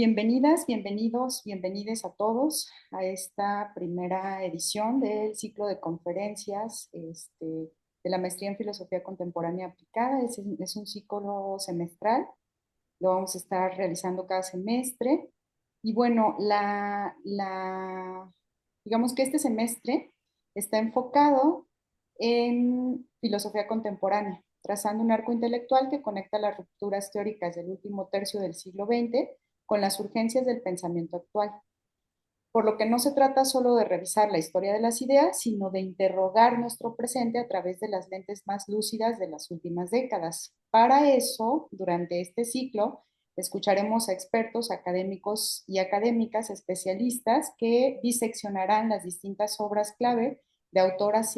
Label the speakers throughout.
Speaker 1: bienvenidas, bienvenidos, bienvenides a todos a esta primera edición del ciclo de conferencias de la Maestría en Filosofía Contemporánea Aplicada. Es un ciclo semestral, lo vamos a estar realizando cada semestre. Y bueno, digamos que este semestre está enfocado en filosofía contemporánea, trazando un arco intelectual que conecta las rupturas teóricas del último tercio del siglo XX con las urgencias del pensamiento actual. Por lo que no se trata solo de revisar la historia de las ideas, sino de interrogar nuestro presente a través de las lentes más lúcidas de las últimas décadas. Para eso, durante este ciclo, escucharemos a expertos académicos y académicas especialistas que diseccionarán las distintas obras clave de autoras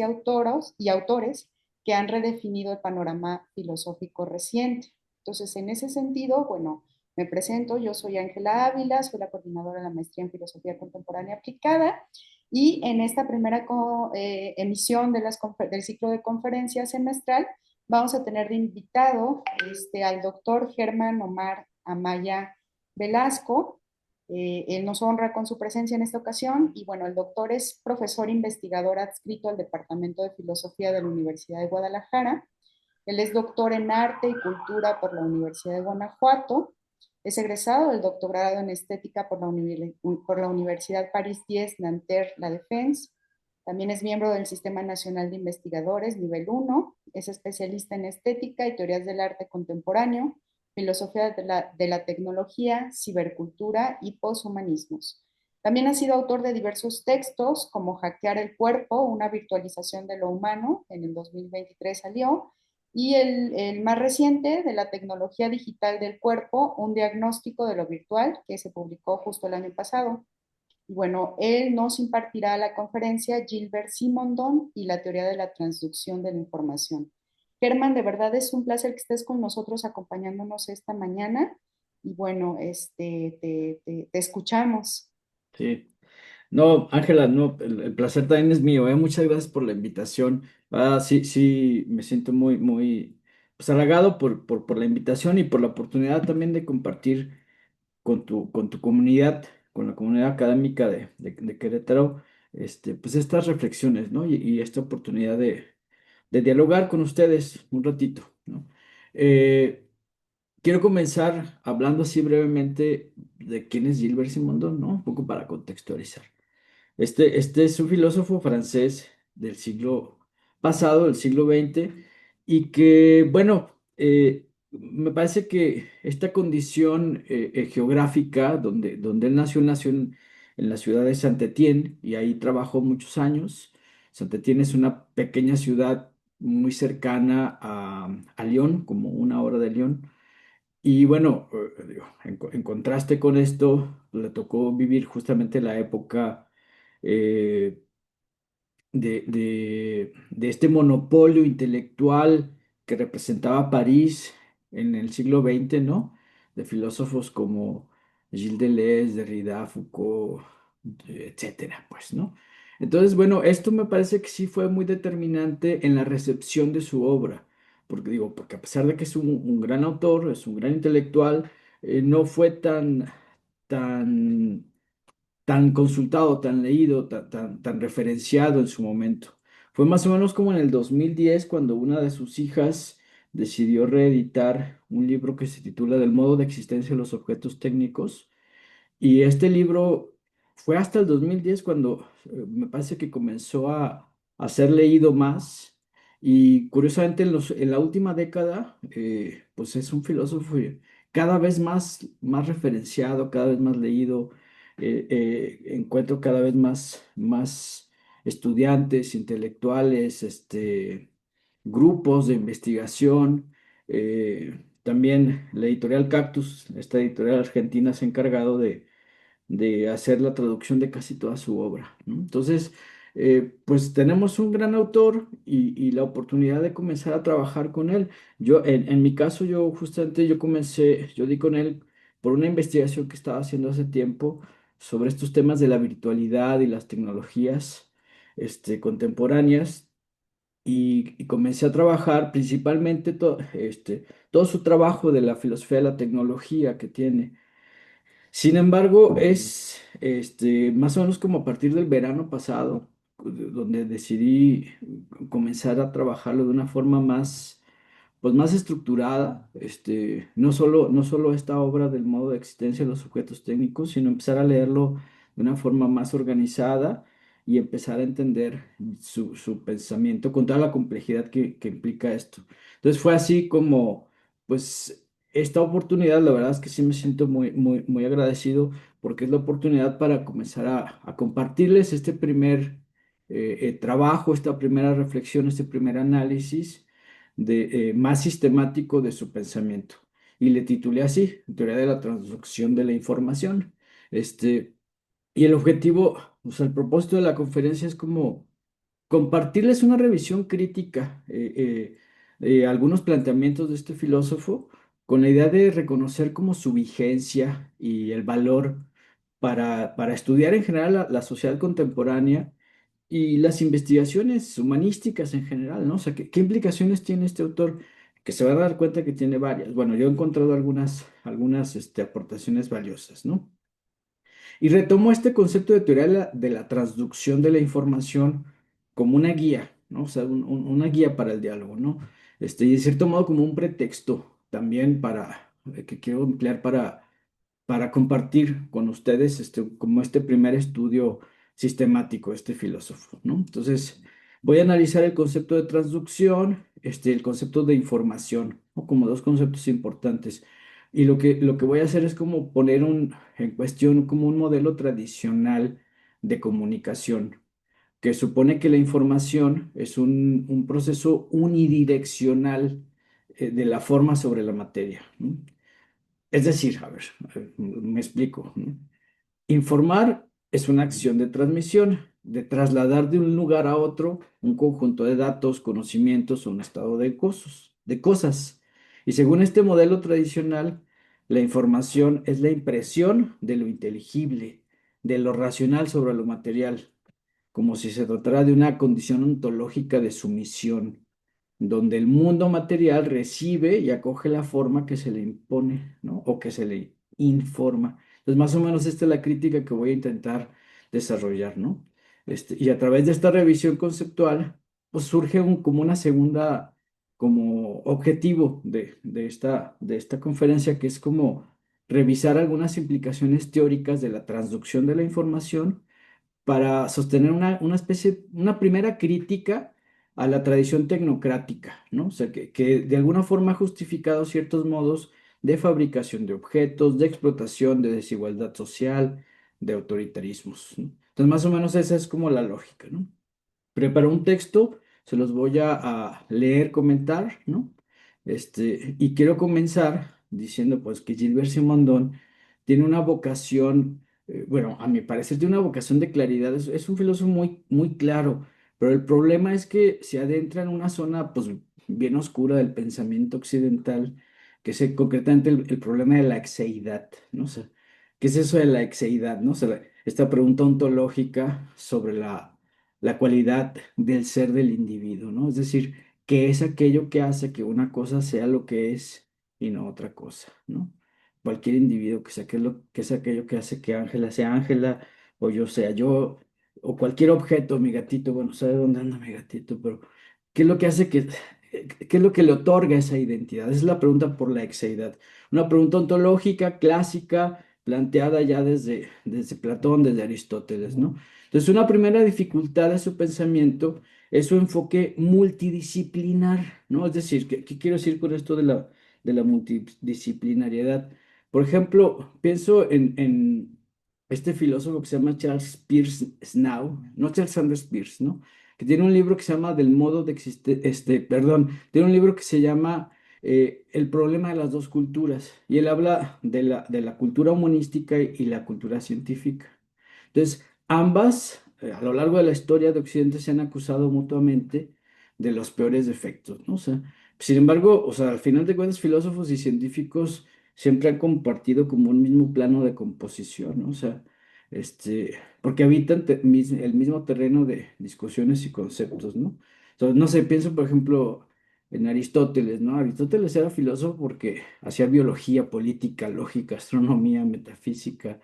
Speaker 1: y autores que han redefinido el panorama filosófico reciente. Entonces, en ese sentido, bueno, me presento, yo soy Ángela Ávila, soy la coordinadora de la Maestría en Filosofía Contemporánea Aplicada y en esta primera emisión del ciclo de conferencias semestral vamos a tener de invitado al doctor Germán Omar Amaya Velasco. Él nos honra con su presencia en esta ocasión y bueno, el doctor es profesor investigador adscrito al Departamento de Filosofía de la Universidad de Guadalajara. Él es doctor en Arte y Cultura por la Universidad de Guanajuato. Es egresado del doctorado en Estética por la Universidad París 10 Nanterre La Défense. También es miembro del Sistema Nacional de Investigadores, nivel 1. Es especialista en estética y teorías del arte contemporáneo, filosofía de la tecnología, cibercultura y poshumanismos. También ha sido autor de diversos textos, como Hackear el cuerpo, una virtualización de lo humano, en el 2023 salió, y el más reciente, de la tecnología digital del cuerpo, un diagnóstico de lo virtual, que se publicó justo el año pasado. Y bueno, él nos impartirá la conferencia Gilbert Simondon y la teoría de la transducción de la información. Germán, de verdad es un placer que estés con nosotros acompañándonos esta mañana. Y bueno, te escuchamos.
Speaker 2: Sí. No, Ángela, no, el placer también es mío, ¿eh? Muchas gracias por la invitación. Sí, sí, me siento muy, pues, halagado por la invitación y por la oportunidad también de compartir con tu comunidad, con la comunidad académica de Querétaro, pues estas reflexiones, ¿no? Y esta oportunidad de dialogar con ustedes un ratito, ¿no? Eh, Quiero comenzar hablando así brevemente de quién es Gilbert Simondon, ¿no? Un poco para contextualizar. Este es un filósofo francés del siglo pasado, del siglo XX, y que, bueno, me parece que esta condición geográfica, donde él nació en la ciudad de Saint-Étienne, y ahí trabajó muchos años. Saint-Étienne es una pequeña ciudad muy cercana a Lyon, como una hora de Lyon. Y bueno, digo, en contraste con esto, le tocó vivir justamente la época eh, de este monopolio intelectual que representaba París en el siglo XX, ¿no? De filósofos como Gilles Deleuze, Derrida, Foucault, etcétera, pues, ¿no? Entonces, bueno, esto me parece que sí fue muy determinante en la recepción de su obra, porque digo, porque a pesar de que es un gran autor, es un gran intelectual, no fue tan tan consultado, tan leído, tan referenciado en su momento. Fue más o menos como en el 2010 cuando una de sus hijas decidió reeditar un libro que se titula Del modo de existencia de los objetos técnicos. Y este libro fue hasta el 2010 cuando me parece que comenzó a ser leído más. Y curiosamente en la última década, pues es un filósofo cada vez más referenciado, cada vez más leído. Encuentro cada vez más estudiantes, intelectuales, grupos de investigación. También la editorial Cactus, esta editorial argentina, se ha encargado de hacer la traducción de casi toda su obra, ¿no? Entonces, pues tenemos un gran autor y la oportunidad de comenzar a trabajar con él. En mi caso, yo di con él por una investigación que estaba haciendo hace tiempo sobre estos temas de la virtualidad y las tecnologías, contemporáneas. Y comencé a trabajar principalmente todo su trabajo de la filosofía de la tecnología que tiene Sin embargo, es más o menos como a partir del verano pasado, donde decidí comenzar a trabajarlo de una forma más, pues más estructurada, no solo esta obra del modo de existencia de los sujetos técnicos, sino empezar a leerlo de una forma más organizada y empezar a entender su pensamiento con toda la complejidad que implica esto. Entonces fue así como, pues, esta oportunidad, la verdad es que sí me siento muy, muy, muy agradecido porque es la oportunidad para comenzar a compartirles este primer trabajo, esta primera reflexión, este primer análisis más sistemático de su pensamiento. Y le titulé así, Teoría de la Transducción de la Información. Este, y el objetivo, o sea, el propósito de la conferencia es como compartirles una revisión crítica, algunos planteamientos de este filósofo, con la idea de reconocer como su vigencia y el valor para estudiar en general la sociedad contemporánea y las investigaciones humanísticas en general, ¿no? O sea, ¿qué implicaciones tiene este autor? Que se va a dar cuenta que tiene varias. Bueno, yo he encontrado algunas aportaciones valiosas, ¿no? Y retomo este concepto de teoría de la transducción de la información como una guía, ¿no? O sea, una guía para el diálogo, ¿no? Y de cierto modo como un pretexto también que quiero emplear para compartir con ustedes como este primer estudio sistemático de este filósofo, ¿no? Entonces, voy a analizar el concepto de transducción, el concepto de información, ¿no? Como dos conceptos importantes. Y lo que voy a hacer es como poner en cuestión como un modelo tradicional de comunicación, que supone que la información es un proceso unidireccional de la forma sobre la materia, ¿no? Es decir, a ver, me explico, ¿no? Informar es una acción de transmisión, de trasladar de un lugar a otro un conjunto de datos, conocimientos o un estado de cosas. Y según este modelo tradicional, la información es la impresión de lo inteligible, de lo racional sobre lo material, como si se tratara de una condición ontológica de sumisión donde el mundo material recibe y acoge la forma que se le impone, ¿no? O que se le informa. Entonces, más o menos esta es la crítica que voy a intentar desarrollar, ¿no? Y a través de esta revisión conceptual, pues surge como una segunda, como objetivo de esta conferencia, que es como revisar algunas implicaciones teóricas de la transducción de la información para sostener una primera crítica a la tradición tecnocrática, ¿no? O sea, que de alguna forma ha justificado ciertos modos de fabricación de objetos, de explotación, de desigualdad social, de autoritarismos, ¿no? Entonces, más o menos esa es como la lógica, ¿no? Preparo un texto, se los voy a leer, comentar, ¿no? Y quiero comenzar diciendo pues que Gilbert Simondon tiene una vocación, bueno, a mi parecer tiene una vocación de claridad, es un filósofo muy, muy claro, pero el problema es que se adentra en una zona pues bien oscura del pensamiento occidental, que es concretamente el problema de la exeidad, ¿no? O sea, ¿qué es eso de la exeidad, no? O sea, esta pregunta ontológica sobre la cualidad del ser del individuo, ¿no? Es decir, ¿qué es aquello que hace que una cosa sea lo que es y no otra cosa, ¿no? Cualquier individuo que sea que es aquello que hace que Ángela sea Ángela o yo sea yo o cualquier objeto, mi gatito, bueno, sabe dónde anda mi gatito, pero ¿qué es lo que hace qué es lo que le otorga esa identidad? Esa es la pregunta por la exeidad. Una pregunta ontológica, clásica, planteada ya desde Platón, desde Aristóteles, ¿no? Entonces, una primera dificultad de su pensamiento es su enfoque multidisciplinar, ¿no? Es decir, ¿qué quiero decir con esto de la multidisciplinariedad? Por ejemplo, pienso en este filósofo que se llama Charles Peirce Snow, no Charles Sanders Peirce, ¿no? Que tiene un libro que se llama Del modo de existir, perdón, tiene un libro que se llama El problema de las dos culturas, y él habla de la cultura humanística y la cultura científica. Entonces, ambas, a lo largo de la historia de Occidente, se han acusado mutuamente de los peores defectos, ¿no? O sea, sin embargo, o sea, al final de cuentas, filósofos y científicos siempre han compartido como un mismo plano de composición, ¿no? O sea, porque habitan el mismo terreno de discusiones y conceptos, ¿no? Entonces, no sé, pienso, por ejemplo, en Aristóteles, ¿no? Aristóteles era filósofo porque hacía biología, política, lógica, astronomía, metafísica.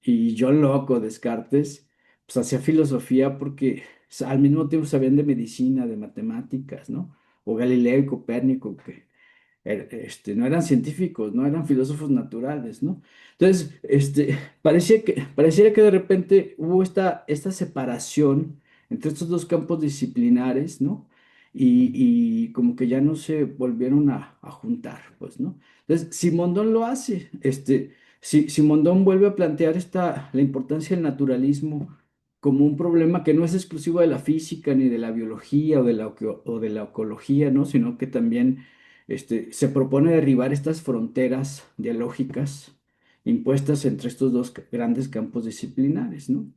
Speaker 2: Y John Locke o Descartes, pues hacía filosofía porque al mismo tiempo sabían de medicina, de matemáticas, ¿no? O Galileo y Copérnico, que no eran científicos, no eran filósofos naturales, ¿no? Entonces, pareciera que de repente hubo esta separación entre estos dos campos disciplinares, ¿no? Y como que ya no se volvieron a juntar, pues, ¿no? Entonces, Simondón lo hace, si Simondón vuelve a plantear la importancia del naturalismo como un problema que no es exclusivo de la física ni de la biología o de la ecología, ¿no? Sino que también se propone derribar estas fronteras dialógicas impuestas entre estos dos grandes campos disciplinares, ¿no?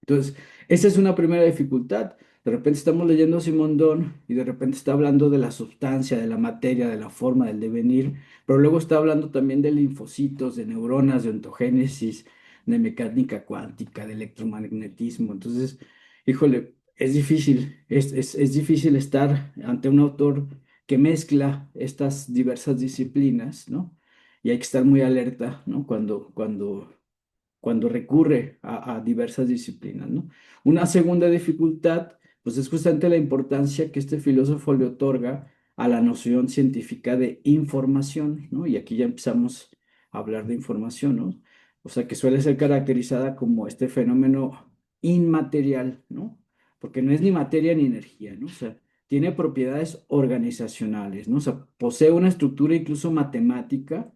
Speaker 2: Entonces, esa es una primera dificultad. De repente estamos leyendo a Simondón y de repente está hablando de la sustancia, de la materia, de la forma, del devenir, pero luego está hablando también de linfocitos, de neuronas, de ontogénesis, de mecánica cuántica, de electromagnetismo. Entonces, híjole, es difícil, es difícil estar ante un autor que mezcla estas diversas disciplinas, ¿no? Y hay que estar muy alerta, ¿no? Cuando recurre a diversas disciplinas, ¿no? Una segunda dificultad, pues es justamente la importancia que este filósofo le otorga a la noción científica de información, ¿no? Y aquí ya empezamos a hablar de información, ¿no? O sea, que suele ser caracterizada como este fenómeno inmaterial, ¿no? Porque no es ni materia ni energía, ¿no? O sea, tiene propiedades organizacionales, ¿no? O sea, posee una estructura incluso matemática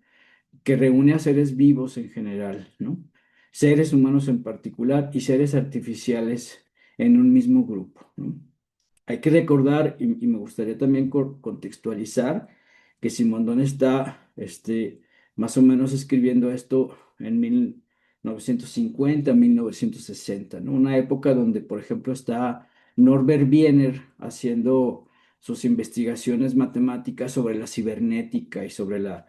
Speaker 2: que reúne a seres vivos en general, ¿no? Seres humanos en particular y seres artificiales en un mismo grupo, ¿no? Hay que recordar, y me gustaría también contextualizar, que Simondón está más o menos escribiendo esto en 1950, 1960, ¿no? Una época donde, por ejemplo, está Norbert Wiener haciendo sus investigaciones matemáticas sobre la cibernética y sobre la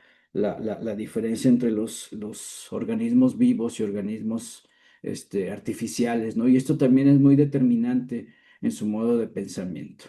Speaker 2: diferencia entre los organismos vivos y organismos artificiales, ¿no? Y esto también es muy determinante en su modo de pensamiento.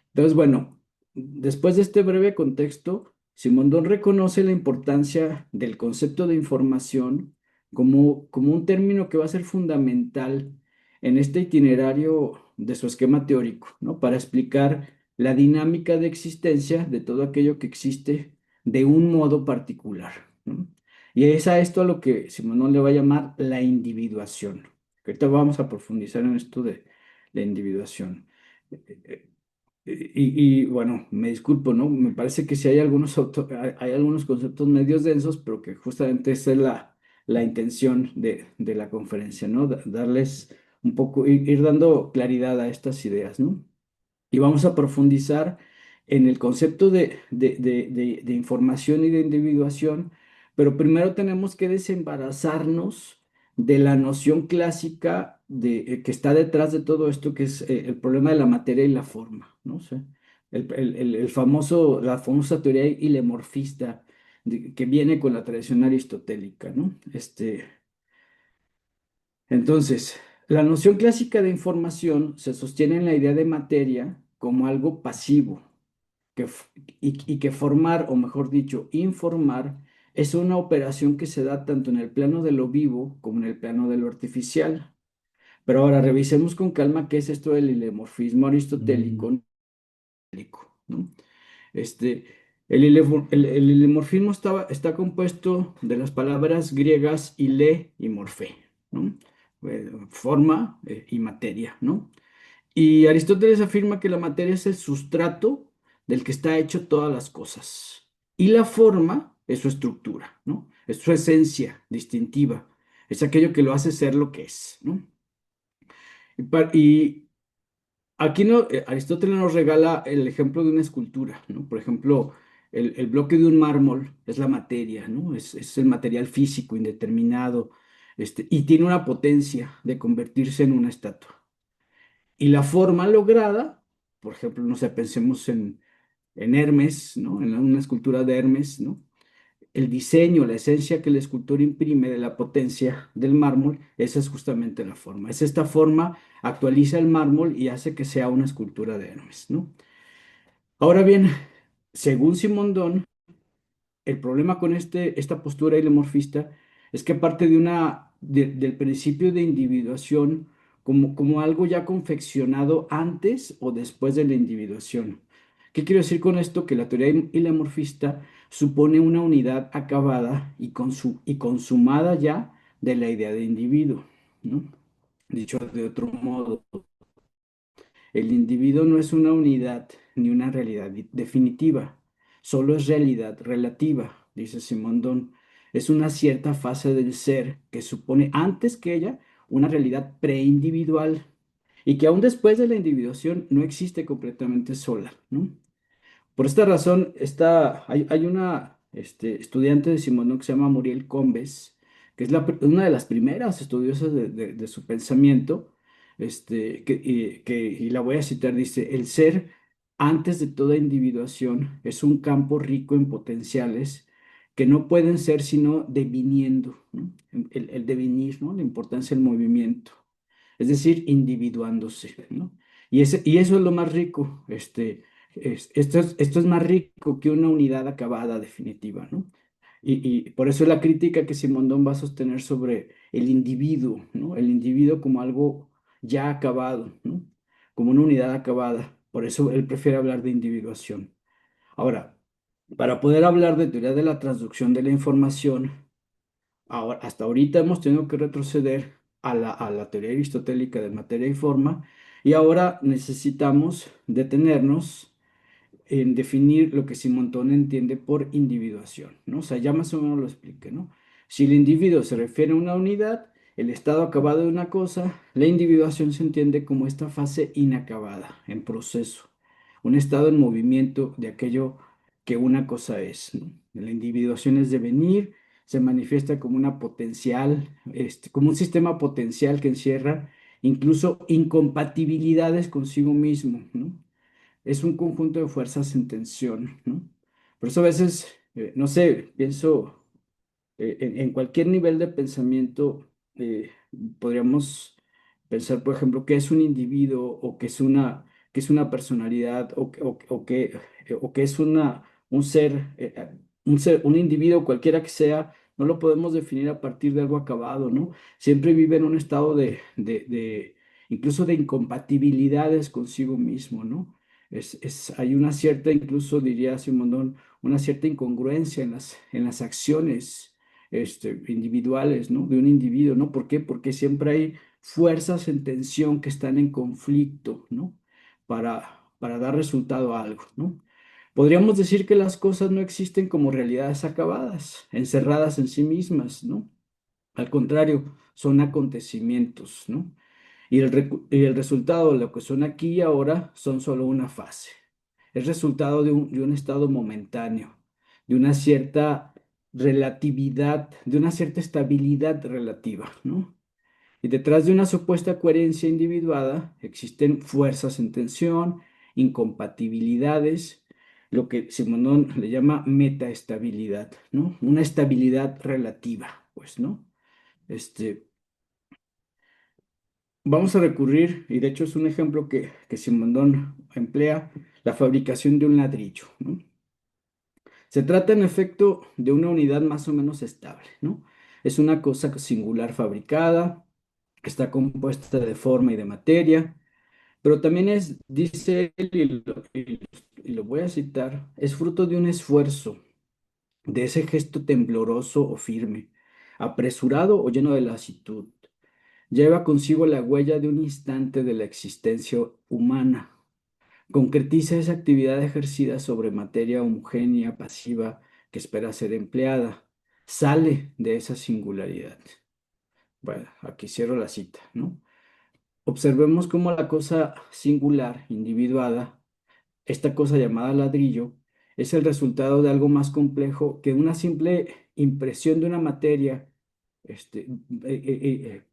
Speaker 2: Entonces, bueno, después de este breve contexto, Simondón reconoce la importancia del concepto de información como un término que va a ser fundamental en este itinerario de su esquema teórico, ¿no? Para explicar la dinámica de existencia de todo aquello que existe de un modo particular, ¿no? Y es a esto a lo que Simondón le va a llamar la individuación. Ahorita vamos a profundizar en esto de la individuación. Bueno, me disculpo, ¿no? Me parece que sí hay hay algunos conceptos medios densos, pero que justamente esa es la intención de la conferencia, ¿no? Darles un poco, ir dando claridad a estas ideas, ¿no? Y vamos a profundizar en el concepto de información y de individuación, pero primero tenemos que desembarazarnos de la noción clásica que está detrás de todo esto, que es el problema de la materia y la forma, ¿no? O sea, la famosa teoría hilemorfista que viene con la tradición aristotélica, ¿no? Entonces, la noción clásica de información se sostiene en la idea de materia como algo pasivo, y que formar, o mejor dicho, informar, es una operación que se da tanto en el plano de lo vivo como en el plano de lo artificial. Pero ahora revisemos con calma qué es esto del hilemorfismo aristotélico, ¿no? Este, el hilemorfismo está compuesto de las palabras griegas ile y morfé, ¿no? Forma y materia, ¿no? Y Aristóteles afirma que la materia es el sustrato del que está hecho todas las cosas. Y la forma es su estructura, ¿no? Es su esencia distintiva. Es aquello que lo hace ser lo que es, ¿no? Y aquí no, Aristóteles nos regala el ejemplo de una escultura, ¿no? Por ejemplo, el bloque de un mármol es la materia, ¿no? Es el material físico indeterminado, y tiene una potencia de convertirse en una estatua. Y la forma lograda, por ejemplo, no sé, pensemos en Hermes, ¿no? En una escultura de Hermes, ¿no? El diseño, la esencia que el escultor imprime de la potencia del mármol, esa es justamente la forma. Es esta forma, actualiza el mármol y hace que sea una escultura de Hermes, ¿no? Ahora bien, según Simondón, el problema con esta postura ilemorfista es que parte del principio de individuación como algo ya confeccionado antes o después de la individuación. ¿Qué quiero decir con esto? Que la teoría ilemorfista supone una unidad acabada y consumada ya de la idea de individuo, ¿no? Dicho de otro modo, el individuo no es una unidad ni una realidad definitiva, solo es realidad relativa, dice Simondón. Es una cierta fase del ser que supone antes que ella una realidad preindividual y que aún después de la individuación no existe completamente sola, ¿no? Por esta razón, hay una estudiante de Simondon que se llama Muriel Combes, que es una de las primeras estudiosas de su pensamiento, y la voy a citar, dice, el ser antes de toda individuación es un campo rico en potenciales que no pueden ser sino deviniendo, ¿no? El devenir, ¿no? La importancia del movimiento, es decir, individuándose, ¿no? Y eso es lo más rico, esto es más rico que una unidad acabada definitiva, ¿no? Y por eso la crítica que Simondón va a sostener sobre el individuo, ¿no? El individuo como algo ya acabado, ¿no? Como una unidad acabada. Por eso él prefiere hablar de individuación. Ahora, para poder hablar de teoría de la transducción de la información, hasta ahorita hemos tenido que retroceder a la teoría aristotélica de materia y forma, y ahora necesitamos detenernos en definir lo que Simonton entiende por individuación, ¿no? O sea, ya más o menos lo expliqué, ¿no? Si el individuo se refiere a una unidad, el estado acabado de una cosa, la individuación se entiende como esta fase inacabada, en proceso, un estado en movimiento de aquello que una cosa es, ¿no? La individuación es devenir, se manifiesta como una potencial, como un sistema potencial que encierra incluso incompatibilidades consigo mismo, ¿no? Es un conjunto de fuerzas en tensión, ¿no? Por eso a veces, no sé, pienso en cualquier nivel de pensamiento, podríamos pensar, por ejemplo, qué es un individuo o qué es una personalidad o qué es un ser, un individuo cualquiera que sea, no lo podemos definir a partir de algo acabado, ¿no? Siempre vive en un estado incluso de incompatibilidades consigo mismo, ¿no? Hay una cierta, incluso diría Simondón, una cierta incongruencia en las acciones individuales, ¿no? De un individuo, ¿no? ¿Por qué? Porque siempre hay fuerzas en tensión que están en conflicto, ¿no? Para dar resultado a algo, ¿no? Podríamos decir que las cosas no existen como realidades acabadas, encerradas en sí mismas, ¿no? Al contrario, son acontecimientos, ¿no? Y el resultado de lo que son aquí y ahora son solo una fase. Es resultado de un estado momentáneo, de una cierta relatividad, de una cierta estabilidad relativa, ¿no? Y detrás de una supuesta coherencia individuada existen fuerzas en tensión, incompatibilidades, lo que Simonón le llama metaestabilidad, ¿no? Una estabilidad relativa, pues, ¿no? Este, Vamos a recurrir, y de hecho es un ejemplo que Simondón emplea, la fabricación de un ladrillo, ¿no? Se trata en efecto de una unidad más o menos estable, ¿no? Es una cosa singular fabricada, está compuesta de forma y de materia, pero también es, dice él, y lo voy a citar, es fruto de un esfuerzo, de ese gesto tembloroso o firme, apresurado o lleno de lasitud. Lleva consigo la huella de un instante de la existencia humana. Concretiza esa actividad ejercida sobre materia homogénea, pasiva, que espera ser empleada. Sale de esa singularidad. Bueno, aquí cierro la cita, ¿no? Observemos cómo la cosa singular, individuada, esta cosa llamada ladrillo, es el resultado de algo más complejo que una simple impresión de una materia,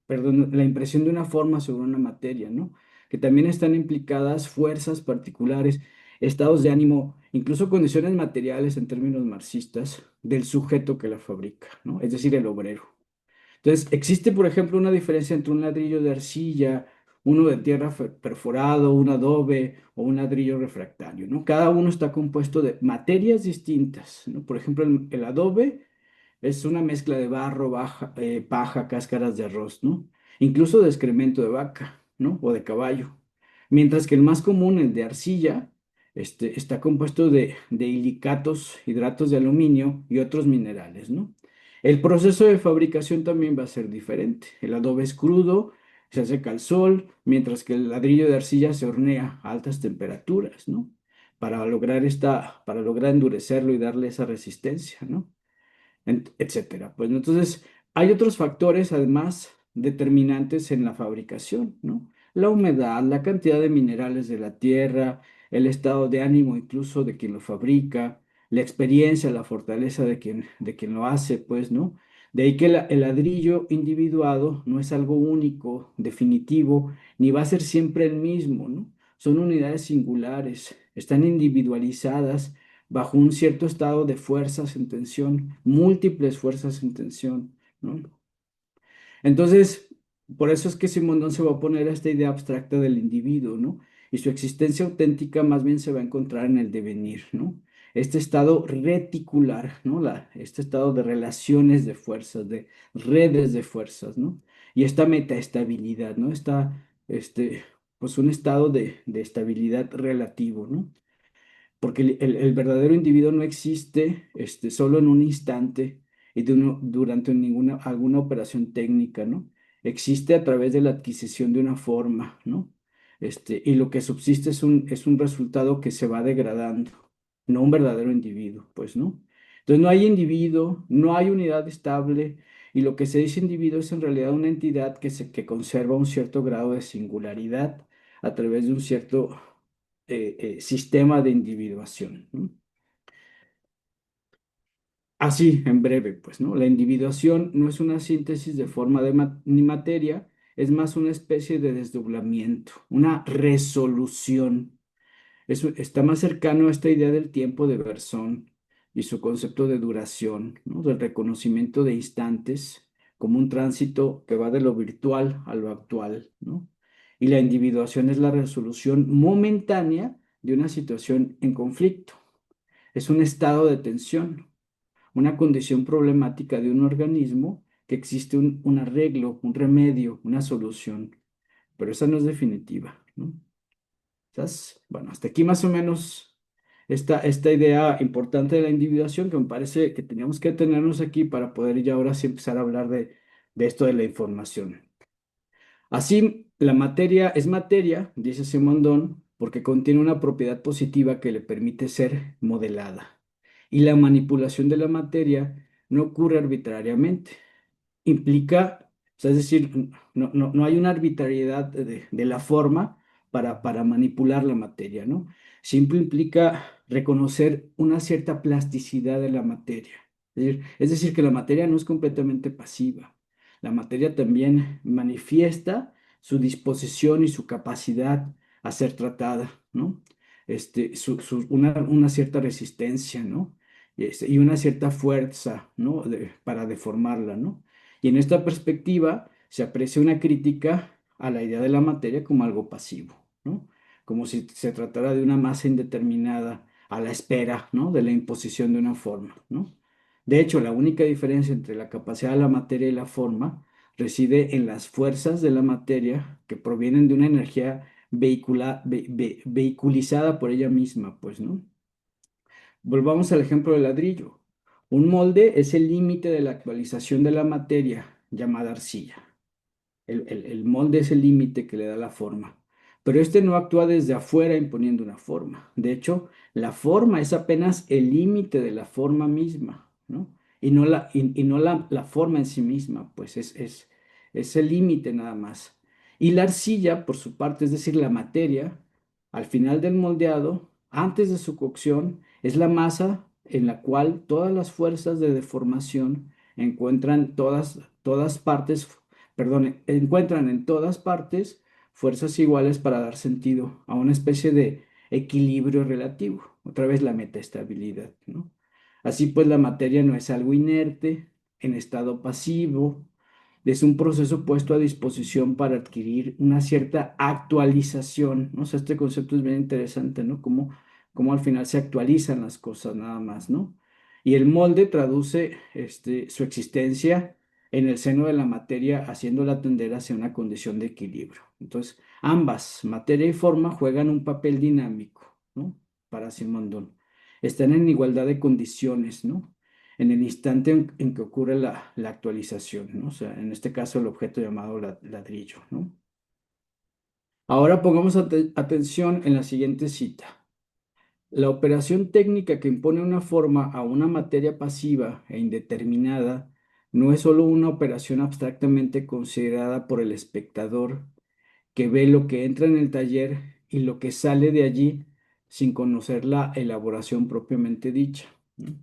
Speaker 2: perdón, la impresión de una forma sobre una materia, ¿no? Que también están implicadas fuerzas particulares, estados de ánimo, incluso condiciones materiales en términos marxistas del sujeto que la fabrica, ¿no? Es decir, el obrero. Entonces, existe, por ejemplo, una diferencia entre un ladrillo de arcilla, uno de tierra perforado, un adobe o un ladrillo refractario, ¿no? Cada uno está compuesto de materias distintas, ¿no? Por ejemplo, el adobe es una mezcla de barro, paja, cáscaras de arroz, ¿no? Incluso de excremento de vaca, ¿no? O de caballo. Mientras que el más común, el de arcilla, está compuesto de silicatos, hidratos de aluminio y otros minerales, ¿no? El proceso de fabricación también va a ser diferente. El adobe es crudo, se seca al sol, mientras que el ladrillo de arcilla se hornea a altas temperaturas, ¿no? Para lograr endurecerlo y darle esa resistencia, ¿no? Etcétera. Pues ¿no? Entonces, hay otros factores además determinantes en la fabricación, ¿no? La humedad, la cantidad de minerales de la tierra, el estado de ánimo incluso de quien lo fabrica, la experiencia, la fortaleza de quien lo hace, pues, ¿no? De ahí que el ladrillo individuado no es algo único, definitivo, ni va a ser siempre el mismo, ¿no? Son unidades singulares, están individualizadas bajo un cierto estado de fuerzas en tensión, múltiples fuerzas en tensión, ¿no? Entonces, por eso es que Simondón se va a poner a esta idea abstracta del individuo, ¿no? Y su existencia auténtica más bien se va a encontrar en el devenir, ¿no? Este estado reticular, ¿no? Este estado de relaciones de fuerzas, de redes de fuerzas, ¿no? Y esta metaestabilidad, ¿no? Pues un estado de estabilidad relativo, ¿no? Porque el verdadero individuo no existe solo en un instante y durante alguna operación técnica, ¿no? Existe a través de la adquisición de una forma, ¿no? Y lo que subsiste es un resultado que se va degradando, no un verdadero individuo, pues, ¿no? Entonces no hay individuo, no hay unidad estable, y lo que se dice individuo es en realidad una entidad que conserva un cierto grado de singularidad a través de un cierto sistema de individuación, ¿no? Así, en breve, pues, ¿no? La individuación no es una síntesis de forma ni materia, es más una especie de desdoblamiento, una resolución. Está más cercano a esta idea del tiempo de Berzón y su concepto de duración, ¿no? Del reconocimiento de instantes como un tránsito que va de lo virtual a lo actual, ¿no? Y la individuación es la resolución momentánea de una situación en conflicto. Es un estado de tensión, una condición problemática de un organismo que existe un arreglo, un remedio, una solución, pero esa no es definitiva, ¿no? ¿Sabes? Bueno, hasta aquí más o menos esta idea importante de la individuación que me parece que teníamos que tenernos aquí para poder ya ahora sí empezar a hablar de esto de la información. Así, la materia es materia, dice Simondón, porque contiene una propiedad positiva que le permite ser modelada. Y la manipulación de la materia no ocurre arbitrariamente. Implica, o sea, es decir, no hay una arbitrariedad de la forma para manipular la materia, ¿no? Siempre implica reconocer una cierta plasticidad de la materia. Es decir, que la materia no es completamente pasiva. La materia también manifiesta su disposición y su capacidad a ser tratada, ¿no? Una cierta resistencia, ¿no? Y una cierta fuerza, ¿no? Para deformarla, ¿no? Y en esta perspectiva se aprecia una crítica a la idea de la materia como algo pasivo, ¿no? Como si se tratara de una masa indeterminada a la espera, ¿no? De la imposición de una forma, ¿no? De hecho, la única diferencia entre la capacidad de la materia y la forma reside en las fuerzas de la materia que provienen de una energía vehiculizada por ella misma, pues, ¿no? Volvamos al ejemplo del ladrillo. Un molde es el límite de la actualización de la materia llamada arcilla. El molde es el límite que le da la forma. Pero este no actúa desde afuera imponiendo una forma. De hecho, la forma es apenas el límite de la forma misma, ¿no? Y no la forma en sí misma, pues es el límite nada más. Y la arcilla, por su parte, es decir, la materia, al final del moldeado, antes de su cocción, es la masa en la cual todas las fuerzas de deformación encuentran todas partes, perdón, encuentran en todas partes fuerzas iguales para dar sentido a una especie de equilibrio relativo. Otra vez la metaestabilidad, ¿no? Así pues, la materia no es algo inerte, en estado pasivo, es un proceso puesto a disposición para adquirir una cierta actualización, ¿no? O sea, este concepto es bien interesante, ¿no? Cómo al final se actualizan las cosas nada más, ¿no? Y el molde traduce su existencia en el seno de la materia, haciéndola tender hacia una condición de equilibrio. Entonces, ambas, materia y forma, juegan un papel dinámico, ¿no? Para Simondon. Están en igualdad de condiciones, ¿no? En el instante en que ocurre la actualización, ¿no? O sea, en este caso el objeto llamado ladrillo, ¿no? Ahora pongamos atención en la siguiente cita. La operación técnica que impone una forma a una materia pasiva e indeterminada no es solo una operación abstractamente considerada por el espectador que ve lo que entra en el taller y lo que sale de allí sin conocer la elaboración propiamente dicha, ¿no?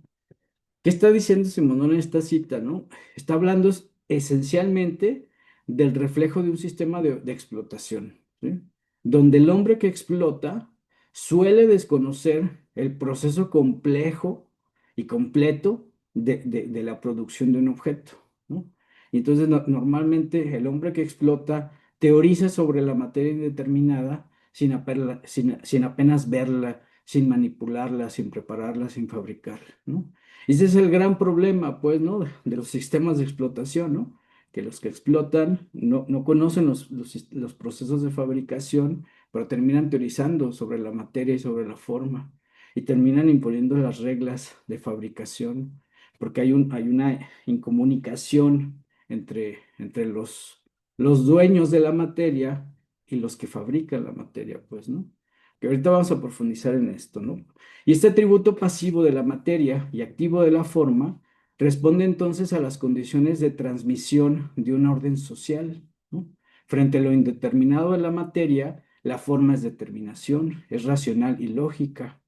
Speaker 2: ¿Qué está diciendo Simonón en esta cita, no? Está hablando esencialmente del reflejo de un sistema de explotación, ¿sí? Donde el hombre que explota suele desconocer el proceso complejo y completo de la producción de un objeto, ¿no? Y entonces normalmente el hombre que explota teoriza sobre la materia indeterminada sin apenas verla, sin manipularla, sin prepararla, sin fabricarla, ¿no? Ese es el gran problema, pues, ¿no? De los sistemas de explotación, ¿no? Que los que explotan no conocen los procesos de fabricación, pero terminan teorizando sobre la materia y sobre la forma, y terminan imponiendo las reglas de fabricación, porque hay una incomunicación entre los dueños de la materia y los que fabrican la materia, pues, ¿no? Que ahorita vamos a profundizar en esto, ¿no? Y este atributo pasivo de la materia y activo de la forma responde entonces a las condiciones de transmisión de un orden social, ¿no? Frente a lo indeterminado de la materia, la forma es determinación, es racional y lógica,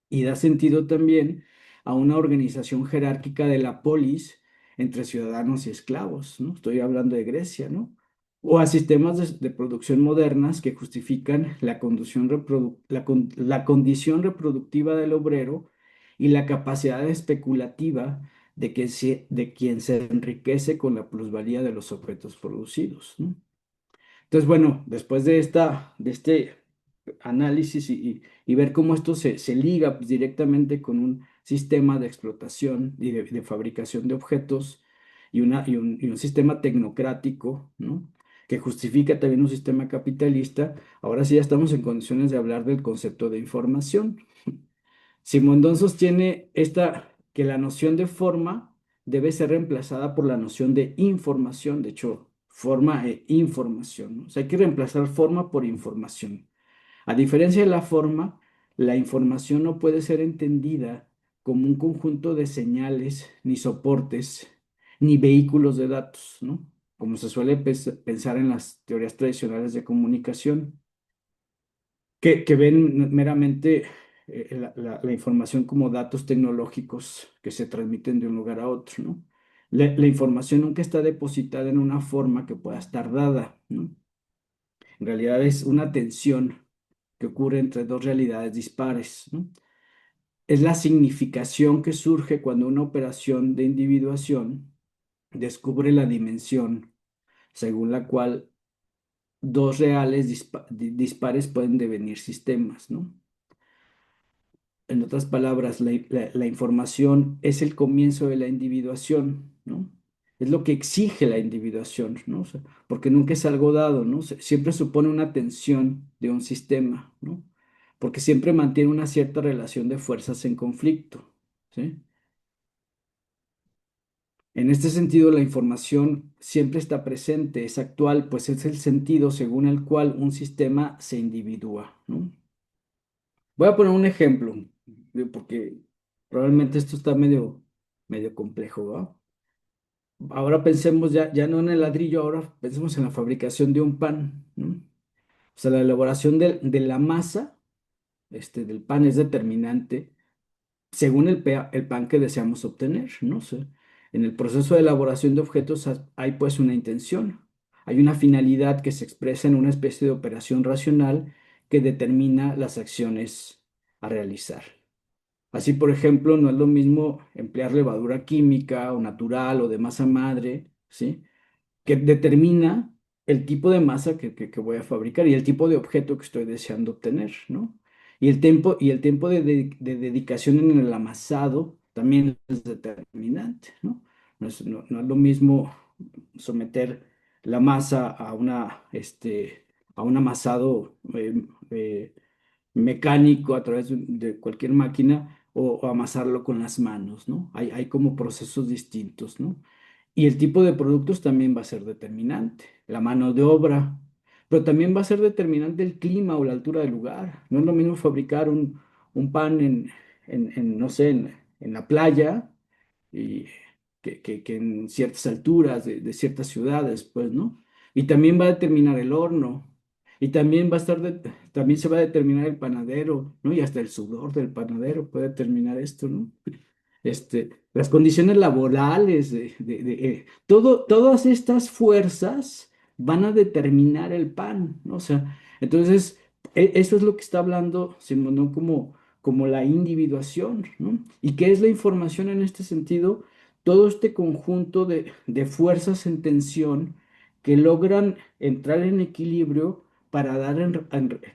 Speaker 2: y da sentido también a una organización jerárquica de la polis entre ciudadanos y esclavos, ¿no? Estoy hablando de Grecia, ¿no? O a sistemas de producción modernas que justifican la condición reproductiva del obrero y la capacidad especulativa de quien se enriquece con la plusvalía de los objetos producidos, ¿no? Entonces, bueno, después de este análisis y ver cómo esto se liga pues, directamente con un sistema de explotación y de fabricación de objetos y un sistema tecnocrático, ¿no? Que justifica también un sistema capitalista, ahora sí ya estamos en condiciones de hablar del concepto de información. Simondón sostiene que la noción de forma debe ser reemplazada por la noción de información, de hecho, forma e información, ¿no? O sea, hay que reemplazar forma por información. A diferencia de la forma, la información no puede ser entendida como un conjunto de señales, ni soportes, ni vehículos de datos, ¿no? Como se suele pensar en las teorías tradicionales de comunicación que ven meramente la información como datos tecnológicos que se transmiten de un lugar a otro, ¿no? La información nunca está depositada en una forma que pueda estar dada, ¿no? En realidad es una tensión que ocurre entre dos realidades dispares, ¿no? Es la significación que surge cuando una operación de individuación descubre la dimensión según la cual dos reales dispares pueden devenir sistemas, ¿no? En otras palabras, la información es el comienzo de la individuación, ¿no? Es lo que exige la individuación, ¿no? O sea, porque nunca es algo dado, ¿no? Siempre supone una tensión de un sistema, ¿no? Porque siempre mantiene una cierta relación de fuerzas en conflicto, ¿sí? En este sentido, la información siempre está presente, es actual, pues es el sentido según el cual un sistema se individúa, ¿no? Voy a poner un ejemplo, porque probablemente esto está medio complejo, ¿va? Ahora pensemos ya no en el ladrillo, ahora pensemos en la fabricación de un pan, ¿no? O sea, la elaboración de la masa, del pan es determinante según el pan que deseamos obtener, ¿no? O sea, en el proceso de elaboración de objetos hay pues una intención, hay una finalidad que se expresa en una especie de operación racional que determina las acciones a realizar. Así, por ejemplo, no es lo mismo emplear levadura química o natural o de masa madre, ¿sí? que determina el tipo de masa que voy a fabricar y el tipo de objeto que estoy deseando obtener, ¿no? Y el tiempo de dedicación en el amasado también es determinante, ¿no? No es lo mismo someter la masa a un amasado mecánico a través de cualquier máquina o amasarlo con las manos, ¿no? Hay como procesos distintos, ¿no? Y el tipo de productos también va a ser determinante, la mano de obra, pero también va a ser determinante el clima o la altura del lugar. No es lo mismo fabricar un pan no sé, en la playa y que en ciertas alturas de ciertas ciudades, pues, ¿no? Y también va a determinar el horno, y también también se va a determinar el panadero, ¿no? Y hasta el sudor del panadero puede determinar esto, ¿no? Las condiciones laborales, todas estas fuerzas van a determinar el pan, ¿no? O sea, entonces, eso es lo que está hablando Simón, como la individuación, ¿no? ¿Y qué es la información en este sentido? Todo este conjunto de fuerzas en tensión que logran entrar en equilibrio para dar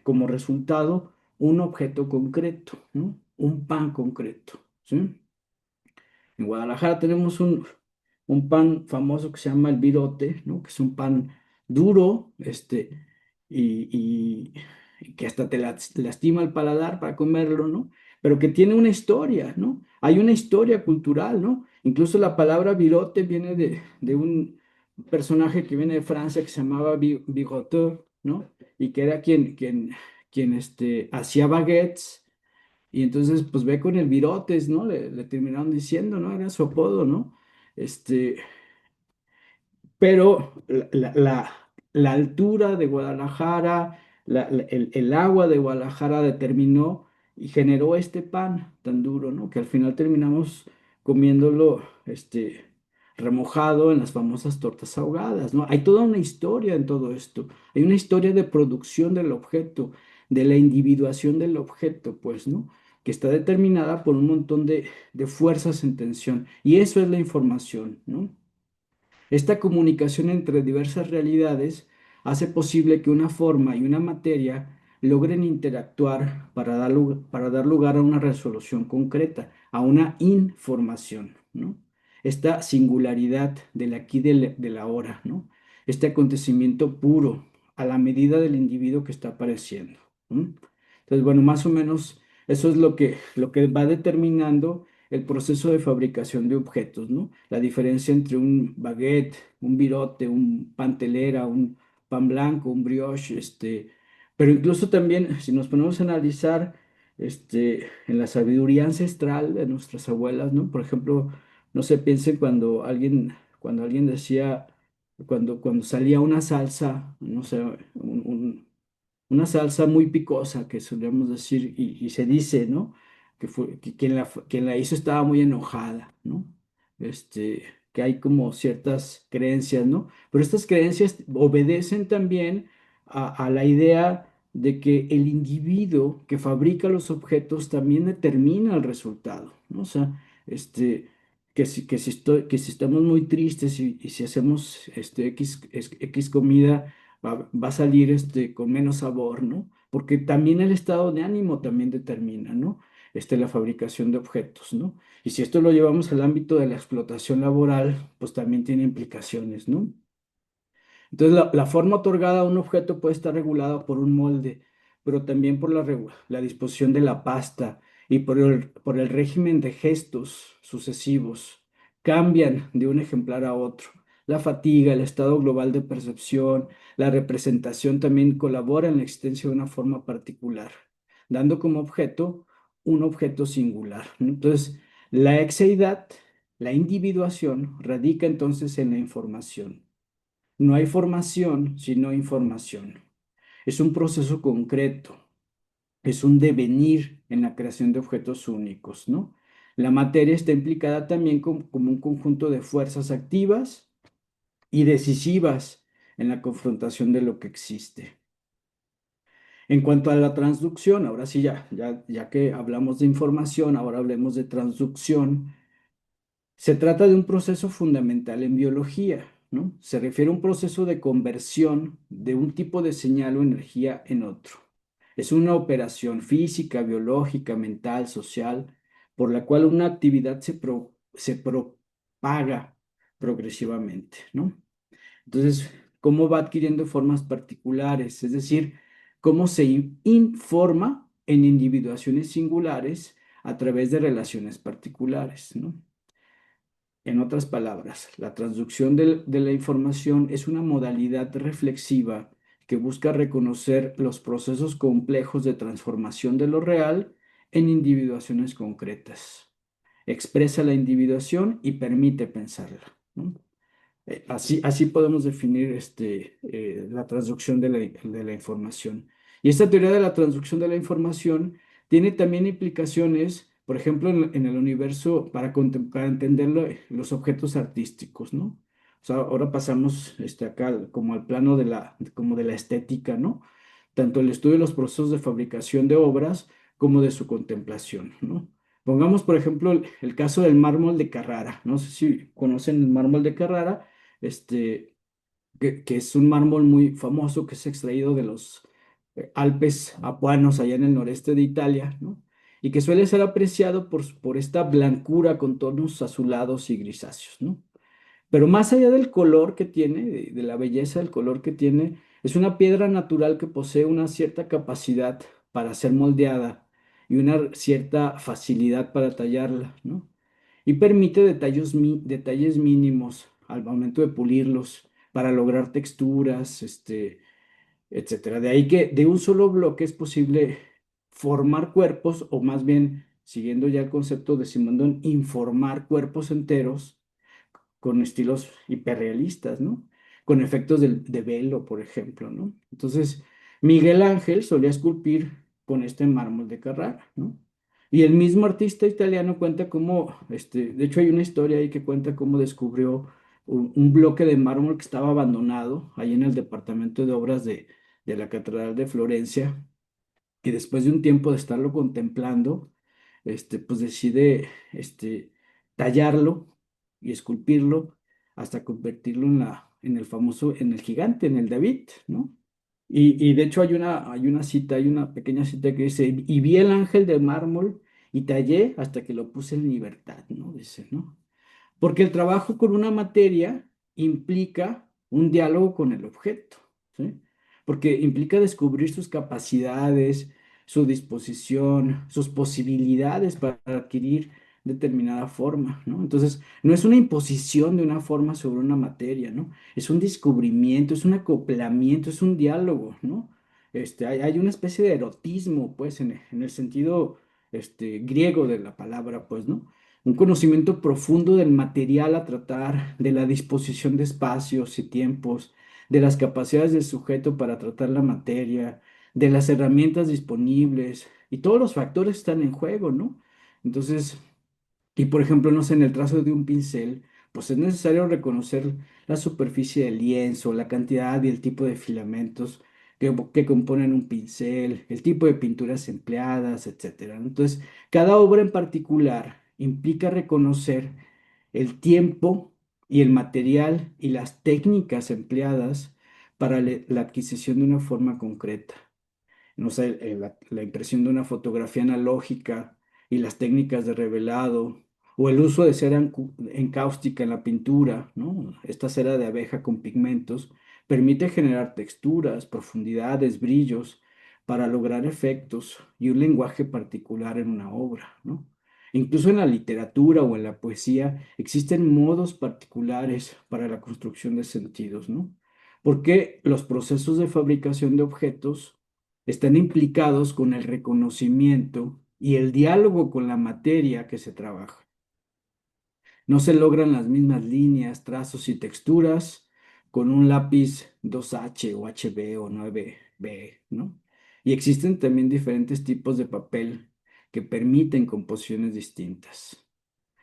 Speaker 2: como resultado un objeto concreto, ¿no? Un pan concreto, ¿sí? En Guadalajara tenemos un pan famoso que se llama el virote, ¿no? Que es un pan duro, y que hasta te lastima el paladar para comerlo, ¿no? Pero que tiene una historia, ¿no? Hay una historia cultural, ¿no? Incluso la palabra virote viene de un personaje que viene de Francia que se llamaba Bigoteur, ¿no? Y que era quien hacía baguettes y entonces, pues ve con el Virotes, ¿no? Le terminaron diciendo, ¿no? Era su apodo, ¿no? Este, pero la altura de Guadalajara, el agua de Guadalajara determinó y generó este pan tan duro, ¿no? Que al final terminamos comiéndolo, remojado en las famosas tortas ahogadas, ¿no? Hay toda una historia en todo esto. Hay una historia de producción del objeto, de la individuación del objeto, pues, ¿no? Que está determinada por un montón de fuerzas en tensión. Y eso es la información, ¿no? Esta comunicación entre diversas realidades hace posible que una forma y una materia logren interactuar para dar lugar a una resolución concreta, a una información, ¿no? Esta singularidad del aquí y del ahora, ¿no? Este acontecimiento puro a la medida del individuo que está apareciendo, ¿no? Entonces, bueno, más o menos eso es lo que va determinando el proceso de fabricación de objetos, ¿no? La diferencia entre un baguette, un virote, un pan telera, un pan blanco, un brioche, pero incluso también, si nos ponemos a analizar, en la sabiduría ancestral de nuestras abuelas, ¿no? Por ejemplo, no se piensen cuando alguien decía, cuando salía una salsa, no sé, una salsa muy picosa, que solíamos decir, y se dice, ¿no? Que quien la hizo estaba muy enojada, ¿no? Este, que hay como ciertas creencias, ¿no? Pero estas creencias obedecen también a la idea de que el individuo que fabrica los objetos también determina el resultado, ¿no? O sea, que si estamos muy tristes y si hacemos X comida va a salir con menos sabor, ¿no? Porque también el estado de ánimo también determina, ¿no? La fabricación de objetos, ¿no? Y si esto lo llevamos al ámbito de la explotación laboral, pues también tiene implicaciones, ¿no? Entonces, la forma otorgada a un objeto puede estar regulada por un molde, pero también por la disposición de la pasta y por el régimen de gestos sucesivos. Cambian de un ejemplar a otro. La fatiga, el estado global de percepción, la representación también colabora en la existencia de una forma particular, dando como objeto un objeto singular, ¿no? Entonces, la exeidad, la individuación, radica entonces en la información. No hay formación sino información. Es un proceso concreto, es un devenir en la creación de objetos únicos, ¿no? La materia está implicada también como un conjunto de fuerzas activas y decisivas en la confrontación de lo que existe. En cuanto a la transducción, ahora sí, ya que hablamos de información, ahora hablemos de transducción. Se trata de un proceso fundamental en biología. ¿no? Se refiere a un proceso de conversión de un tipo de señal o energía en otro. Es una operación física, biológica, mental, social, por la cual una actividad se propaga progresivamente, ¿no? Entonces, cómo va adquiriendo formas particulares, es decir, cómo se informa en individuaciones singulares a través de relaciones particulares, ¿no? En otras palabras, la transducción de la información es una modalidad reflexiva que busca reconocer los procesos complejos de transformación de lo real en individuaciones concretas. Expresa la individuación y permite pensarla, ¿no? Así podemos definir la transducción de la información. Y esta teoría de la transducción de la información tiene también implicaciones, por ejemplo, en el universo para entender los objetos artísticos, ¿no? O sea, ahora pasamos acá como al plano como de la estética, ¿no? Tanto el estudio de los procesos de fabricación de obras como de su contemplación, ¿no? Pongamos, por ejemplo, el caso del mármol de Carrara. No sé si conocen el mármol de Carrara, este, que es un mármol muy famoso que es extraído de los Alpes apuanos allá en el noreste de Italia, ¿no? Y que suele ser apreciado por esta blancura con tonos azulados y grisáceos, ¿no? Pero más allá del color que tiene, de la belleza del color que tiene, es una piedra natural que posee una cierta capacidad para ser moldeada y una cierta facilidad para tallarla, ¿no? Y permite detalles mínimos al momento de pulirlos para lograr texturas, etcétera. De ahí que de un solo bloque es posible formar cuerpos, o más bien, siguiendo ya el concepto de Simondon, informar cuerpos enteros con estilos hiperrealistas, ¿no? Con efectos de velo, por ejemplo, ¿no? Entonces, Miguel Ángel solía esculpir con este mármol de Carrara, ¿no? Y el mismo artista italiano cuenta cómo, de hecho hay una historia ahí que cuenta cómo descubrió un bloque de mármol que estaba abandonado ahí en el departamento de obras de la Catedral de Florencia, y después de un tiempo de estarlo contemplando, pues decide, tallarlo y esculpirlo hasta convertirlo en el famoso, en el gigante, en el David, ¿no? Y de hecho hay una pequeña cita que dice, y vi el ángel de mármol y tallé hasta que lo puse en libertad, ¿no? Dice, ¿no? Porque el trabajo con una materia implica un diálogo con el objeto, ¿sí? Porque implica descubrir sus capacidades, su disposición, sus posibilidades para adquirir determinada forma, ¿no? Entonces, no es una imposición de una forma sobre una materia, ¿no? Es un descubrimiento, es un acoplamiento, es un diálogo, ¿no? Hay una especie de erotismo, pues, en el sentido, griego de la palabra, pues, ¿no? Un conocimiento profundo del material a tratar, de la disposición de espacios y tiempos, de las capacidades del sujeto para tratar la materia, de las herramientas disponibles y todos los factores están en juego, ¿no? Entonces, y por ejemplo, no sé, en el trazo de un pincel, pues es necesario reconocer la superficie del lienzo, la cantidad y el tipo de filamentos que componen un pincel, el tipo de pinturas empleadas, etcétera, ¿no? Entonces, cada obra en particular implica reconocer el tiempo y el material y las técnicas empleadas para la adquisición de una forma concreta. No sé, la impresión de una fotografía analógica y las técnicas de revelado, o el uso de cera encáustica en la pintura, ¿no? Esta cera de abeja con pigmentos permite generar texturas, profundidades, brillos para lograr efectos y un lenguaje particular en una obra, ¿no? Incluso en la literatura o en la poesía existen modos particulares para la construcción de sentidos, ¿no? Porque los procesos de fabricación de objetos están implicados con el reconocimiento y el diálogo con la materia que se trabaja. No se logran las mismas líneas, trazos y texturas con un lápiz 2H o HB o 9B, ¿no? Y existen también diferentes tipos de papel que permiten composiciones distintas.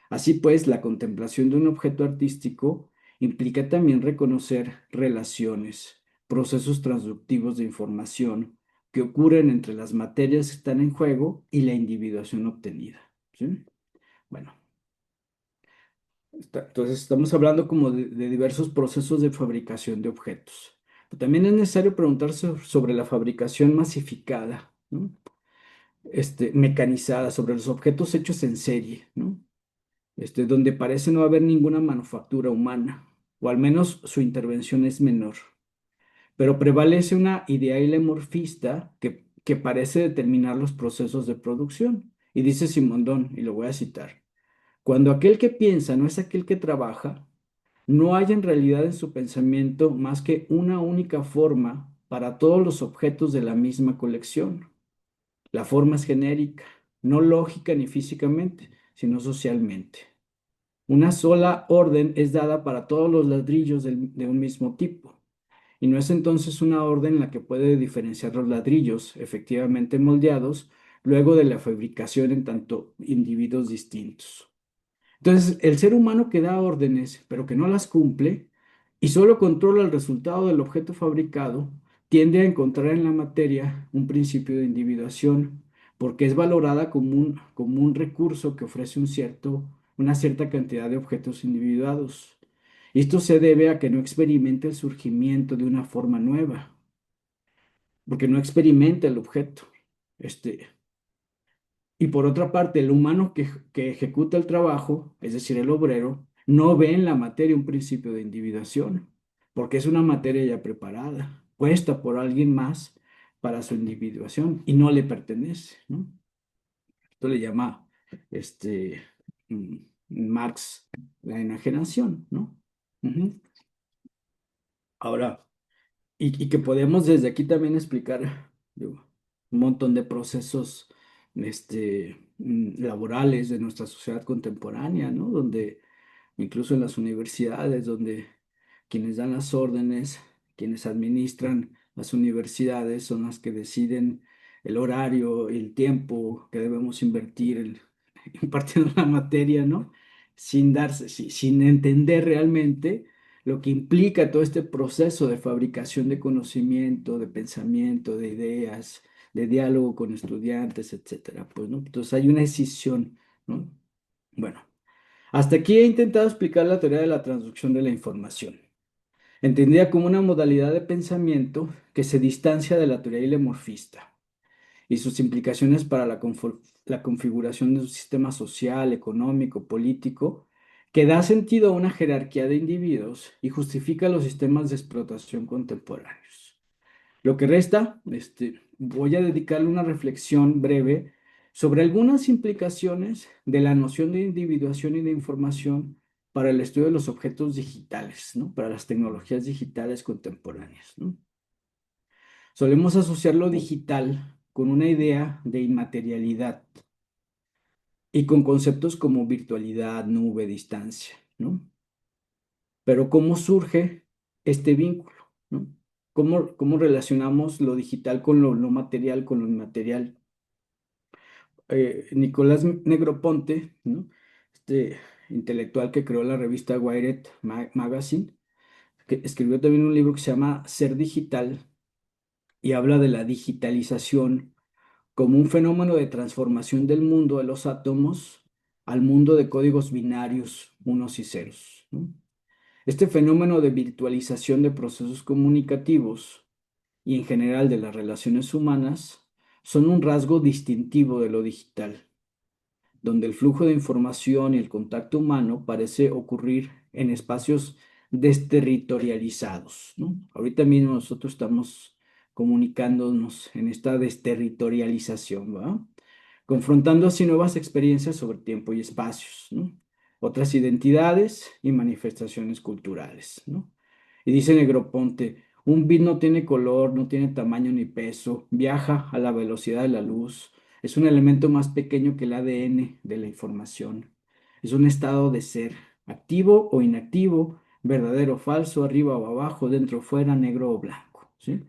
Speaker 2: Así pues, la contemplación de un objeto artístico implica también reconocer relaciones, procesos transductivos de información que ocurren entre las materias que están en juego y la individuación obtenida, ¿sí? Bueno, Entonces, estamos hablando como de diversos procesos de fabricación de objetos. Pero también es necesario preguntarse sobre la fabricación masificada, ¿no? Mecanizada, sobre los objetos hechos en serie, ¿no? Donde parece no haber ninguna manufactura humana, o al menos su intervención es menor. Pero prevalece una idea ilemorfista que parece determinar los procesos de producción. Y dice Simondón, y lo voy a citar, cuando aquel que piensa no es aquel que trabaja, no hay en realidad en su pensamiento más que una única forma para todos los objetos de la misma colección. La forma es genérica, no lógica ni físicamente, sino socialmente. Una sola orden es dada para todos los ladrillos de un mismo tipo, y no es entonces una orden en la que puede diferenciar los ladrillos efectivamente moldeados luego de la fabricación en tanto individuos distintos. Entonces, el ser humano que da órdenes, pero que no las cumple, y solo controla el resultado del objeto fabricado, tiende a encontrar en la materia un principio de individuación, porque es valorada como un recurso que ofrece una cierta cantidad de objetos individuados. Y esto se debe a que no experimenta el surgimiento de una forma nueva, porque no experimenta el objeto. Este, y por otra parte, el humano que ejecuta el trabajo, es decir, el obrero, no ve en la materia un principio de individuación, porque es una materia ya preparada, puesta por alguien más para su individuación y no le pertenece, ¿no? Esto le llama este, mm, Marx la enajenación, ¿no? Ujú. Ahora, y que podemos desde aquí también explicar digo, un montón de procesos laborales de nuestra sociedad contemporánea, ¿no? Donde incluso en las universidades, donde quienes dan las órdenes, quienes administran las universidades son las que deciden el horario, el tiempo que debemos invertir impartiendo la materia, ¿no? Sin entender realmente lo que implica todo este proceso de fabricación de conocimiento, de pensamiento, de ideas, de diálogo con estudiantes, etcétera. Pues, ¿no? Entonces hay una decisión, ¿no? Bueno, hasta aquí he intentado explicar la teoría de la transducción de la información, entendida como una modalidad de pensamiento que se distancia de la teoría ilemorfista y sus implicaciones para la configuración de un sistema social, económico, político, que da sentido a una jerarquía de individuos y justifica los sistemas de explotación contemporáneos. Lo que resta, voy a dedicarle una reflexión breve sobre algunas implicaciones de la noción de individuación y de información para el estudio de los objetos digitales, ¿no? Para las tecnologías digitales contemporáneas, ¿no? Solemos asociar lo digital con una idea de inmaterialidad y con conceptos como virtualidad, nube, distancia, ¿no? Pero ¿cómo surge este vínculo, ¿no? ¿Cómo relacionamos lo digital con lo material, con lo inmaterial? Nicolás Negroponte, ¿no? Este intelectual que creó la revista Wired Magazine, que escribió también un libro que se llama Ser Digital y habla de la digitalización como un fenómeno de transformación del mundo de los átomos al mundo de códigos binarios, unos y ceros, ¿no? Este fenómeno de virtualización de procesos comunicativos y en general de las relaciones humanas son un rasgo distintivo de lo digital, donde el flujo de información y el contacto humano parece ocurrir en espacios desterritorializados, ¿no? Ahorita mismo nosotros estamos comunicándonos en esta desterritorialización, ¿va? Confrontando así nuevas experiencias sobre tiempo y espacios, ¿no? Otras identidades y manifestaciones culturales, ¿no? Y dice Negroponte, un bit no tiene color, no tiene tamaño ni peso, viaja a la velocidad de la luz, es un elemento más pequeño que el ADN de la información. Es un estado de ser, activo o inactivo, verdadero o falso, arriba o abajo, dentro o fuera, negro o blanco, ¿sí?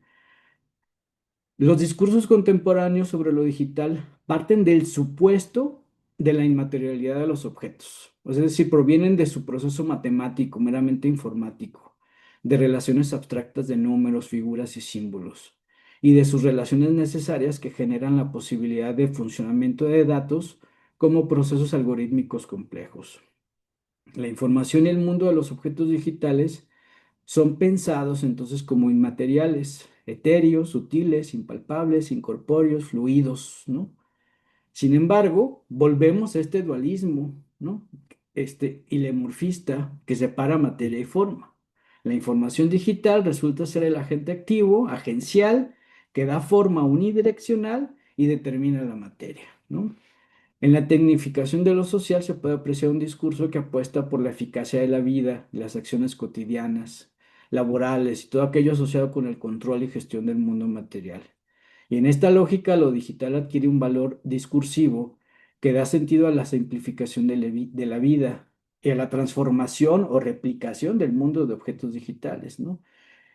Speaker 2: Los discursos contemporáneos sobre lo digital parten del supuesto de la inmaterialidad de los objetos, es decir, provienen de su proceso matemático, meramente informático, de relaciones abstractas de números, figuras y símbolos, y de sus relaciones necesarias que generan la posibilidad de funcionamiento de datos como procesos algorítmicos complejos. La información y el mundo de los objetos digitales son pensados entonces como inmateriales, etéreos, sutiles, impalpables, incorpóreos, fluidos, ¿no? Sin embargo, volvemos a este dualismo, ¿no? Este ilemorfista que separa materia y forma. La información digital resulta ser el agente activo, agencial, que da forma unidireccional y determina la materia, ¿no? En la tecnificación de lo social se puede apreciar un discurso que apuesta por la eficacia de la vida y las acciones cotidianas, laborales y todo aquello asociado con el control y gestión del mundo material. Y en esta lógica, lo digital adquiere un valor discursivo que da sentido a la simplificación de la vida y a la transformación o replicación del mundo de objetos digitales, ¿no?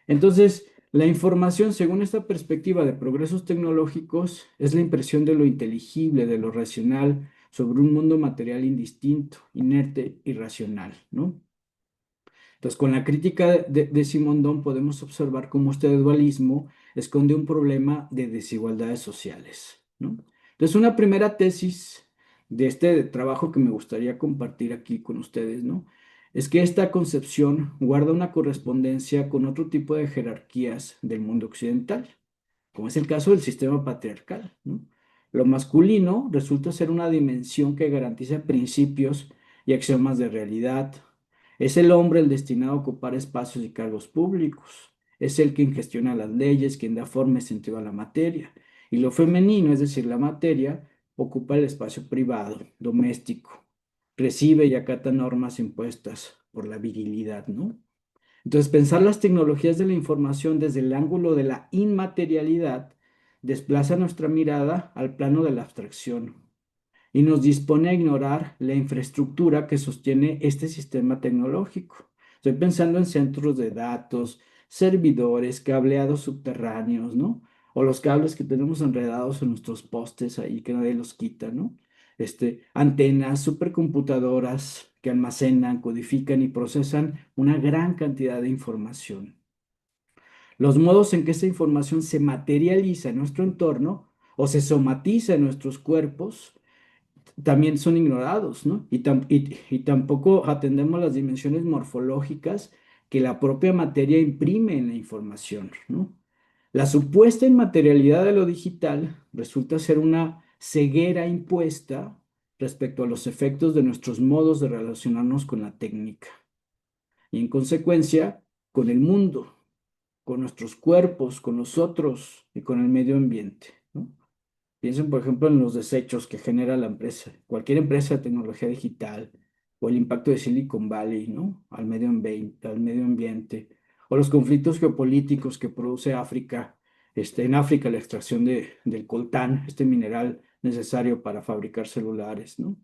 Speaker 2: Entonces, la información, según esta perspectiva de progresos tecnológicos, es la impresión de lo inteligible, de lo racional, sobre un mundo material indistinto, inerte y racional, ¿no? Entonces, con la crítica de Simondon podemos observar cómo este dualismo esconde un problema de desigualdades sociales, ¿no? Entonces, una primera tesis de este trabajo que me gustaría compartir aquí con ustedes, ¿no? Es que esta concepción guarda una correspondencia con otro tipo de jerarquías del mundo occidental, como es el caso del sistema patriarcal, ¿no? Lo masculino resulta ser una dimensión que garantiza principios y axiomas de realidad. Es el hombre el destinado a ocupar espacios y cargos públicos. Es el quien gestiona las leyes, quien da forma y sentido a la materia. Y lo femenino, es decir, la materia, ocupa el espacio privado, doméstico. Recibe y acata normas impuestas por la virilidad, ¿no? Entonces, pensar las tecnologías de la información desde el ángulo de la inmaterialidad desplaza nuestra mirada al plano de la abstracción y nos dispone a ignorar la infraestructura que sostiene este sistema tecnológico. Estoy pensando en centros de datos, servidores, cableados subterráneos, ¿no? O los cables que tenemos enredados en nuestros postes ahí que nadie los quita, ¿no? Antenas, supercomputadoras que almacenan, codifican y procesan una gran cantidad de información. Los modos en que esa información se materializa en nuestro entorno o se somatiza en nuestros cuerpos también son ignorados, ¿no? Y tampoco atendemos las dimensiones morfológicas que la propia materia imprime en la información, ¿no? La supuesta inmaterialidad de lo digital resulta ser una ceguera impuesta respecto a los efectos de nuestros modos de relacionarnos con la técnica y en consecuencia con el mundo, con nuestros cuerpos, con nosotros y con el medio ambiente, ¿no? Piensen, por ejemplo, en los desechos que genera la empresa, cualquier empresa de tecnología digital, o el impacto de Silicon Valley, ¿no? Al medio ambiente, o los conflictos geopolíticos que produce África, en África la extracción del coltán, este mineral necesario para fabricar celulares, ¿no?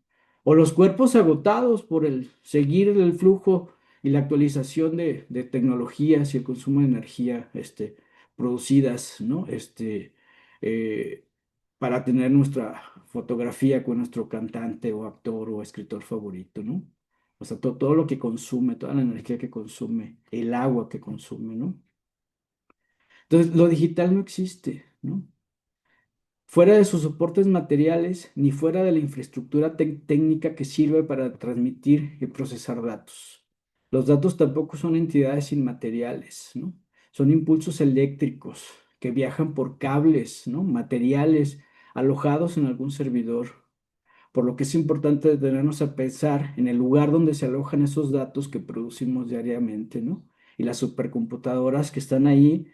Speaker 2: O los cuerpos agotados por el seguir el flujo y la actualización de tecnologías y el consumo de energía, producidas, ¿no? Eh, para tener nuestra fotografía con nuestro cantante o actor o escritor favorito, ¿no? O sea, todo lo que consume, toda la energía que consume, el agua que consume, ¿no? Entonces, lo digital no existe, ¿no? Fuera de sus soportes materiales, ni fuera de la infraestructura técnica que sirve para transmitir y procesar datos. Los datos tampoco son entidades inmateriales, ¿no? Son impulsos eléctricos que viajan por cables, ¿no? Materiales alojados en algún servidor, por lo que es importante detenernos a pensar en el lugar donde se alojan esos datos que producimos diariamente, ¿no? Y las supercomputadoras que están ahí,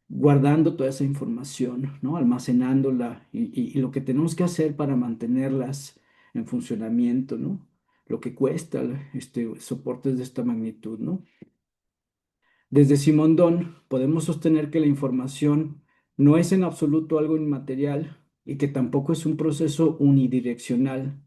Speaker 2: guardando toda esa información, ¿no? Almacenándola y lo que tenemos que hacer para mantenerlas en funcionamiento, ¿no? Lo que cuesta, soportes de esta magnitud, ¿no? Desde Simondón podemos sostener que la información no es en absoluto algo inmaterial y que tampoco es un proceso unidireccional.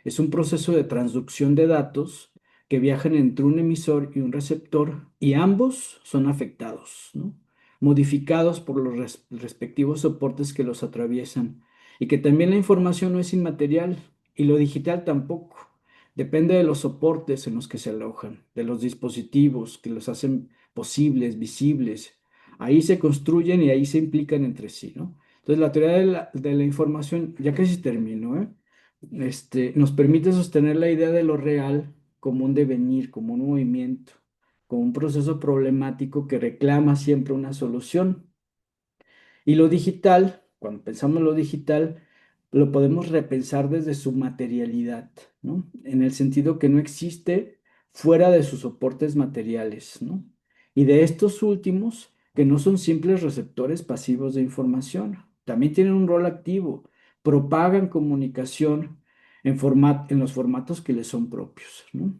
Speaker 2: Es un proceso de transducción de datos que viajan entre un emisor y un receptor y ambos son afectados, ¿no? Modificados por los respectivos soportes que los atraviesan y que también la información no es inmaterial y lo digital tampoco. Depende de los soportes en los que se alojan, de los dispositivos que los hacen posibles, visibles. Ahí se construyen y ahí se implican entre sí, ¿no? Entonces, la teoría de la información, ya casi termino, ¿eh? nos permite sostener la idea de lo real como un devenir, como un movimiento, como un proceso problemático que reclama siempre una solución. Y lo digital, cuando pensamos lo digital, lo podemos repensar desde su materialidad, ¿no? En el sentido que no existe fuera de sus soportes materiales, ¿no? Y de estos últimos, que no son simples receptores pasivos de información, también tienen un rol activo, propagan comunicación en los formatos que les son propios, ¿no?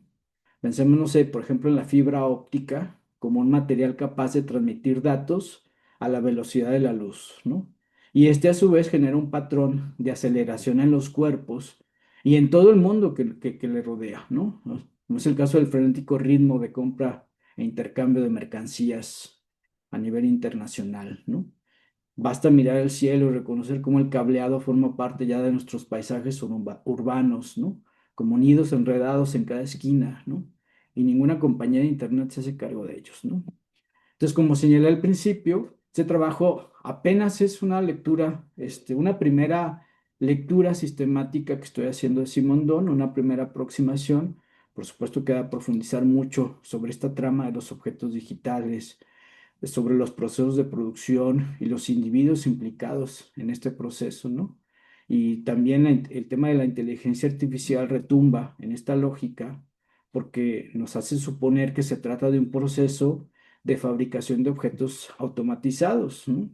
Speaker 2: Pensemos, no sé, por ejemplo, en la fibra óptica como un material capaz de transmitir datos a la velocidad de la luz, ¿no? Y este a su vez genera un patrón de aceleración en los cuerpos y en todo el mundo que le rodea, ¿no? Como es el caso del frenético ritmo de compra e intercambio de mercancías a nivel internacional, ¿no? Basta mirar el cielo y reconocer cómo el cableado forma parte ya de nuestros paisajes urbanos, ¿no? Como nidos enredados en cada esquina, ¿no? Y ninguna compañía de internet se hace cargo de ellos, ¿no? Entonces, como señalé al principio, este trabajo apenas es una lectura, una primera lectura sistemática que estoy haciendo de Simondon, una primera aproximación. Por supuesto, queda profundizar mucho sobre esta trama de los objetos digitales, sobre los procesos de producción y los individuos implicados en este proceso, ¿no? Y también el tema de la inteligencia artificial retumba en esta lógica porque nos hace suponer que se trata de un proceso de fabricación de objetos automatizados, ¿no?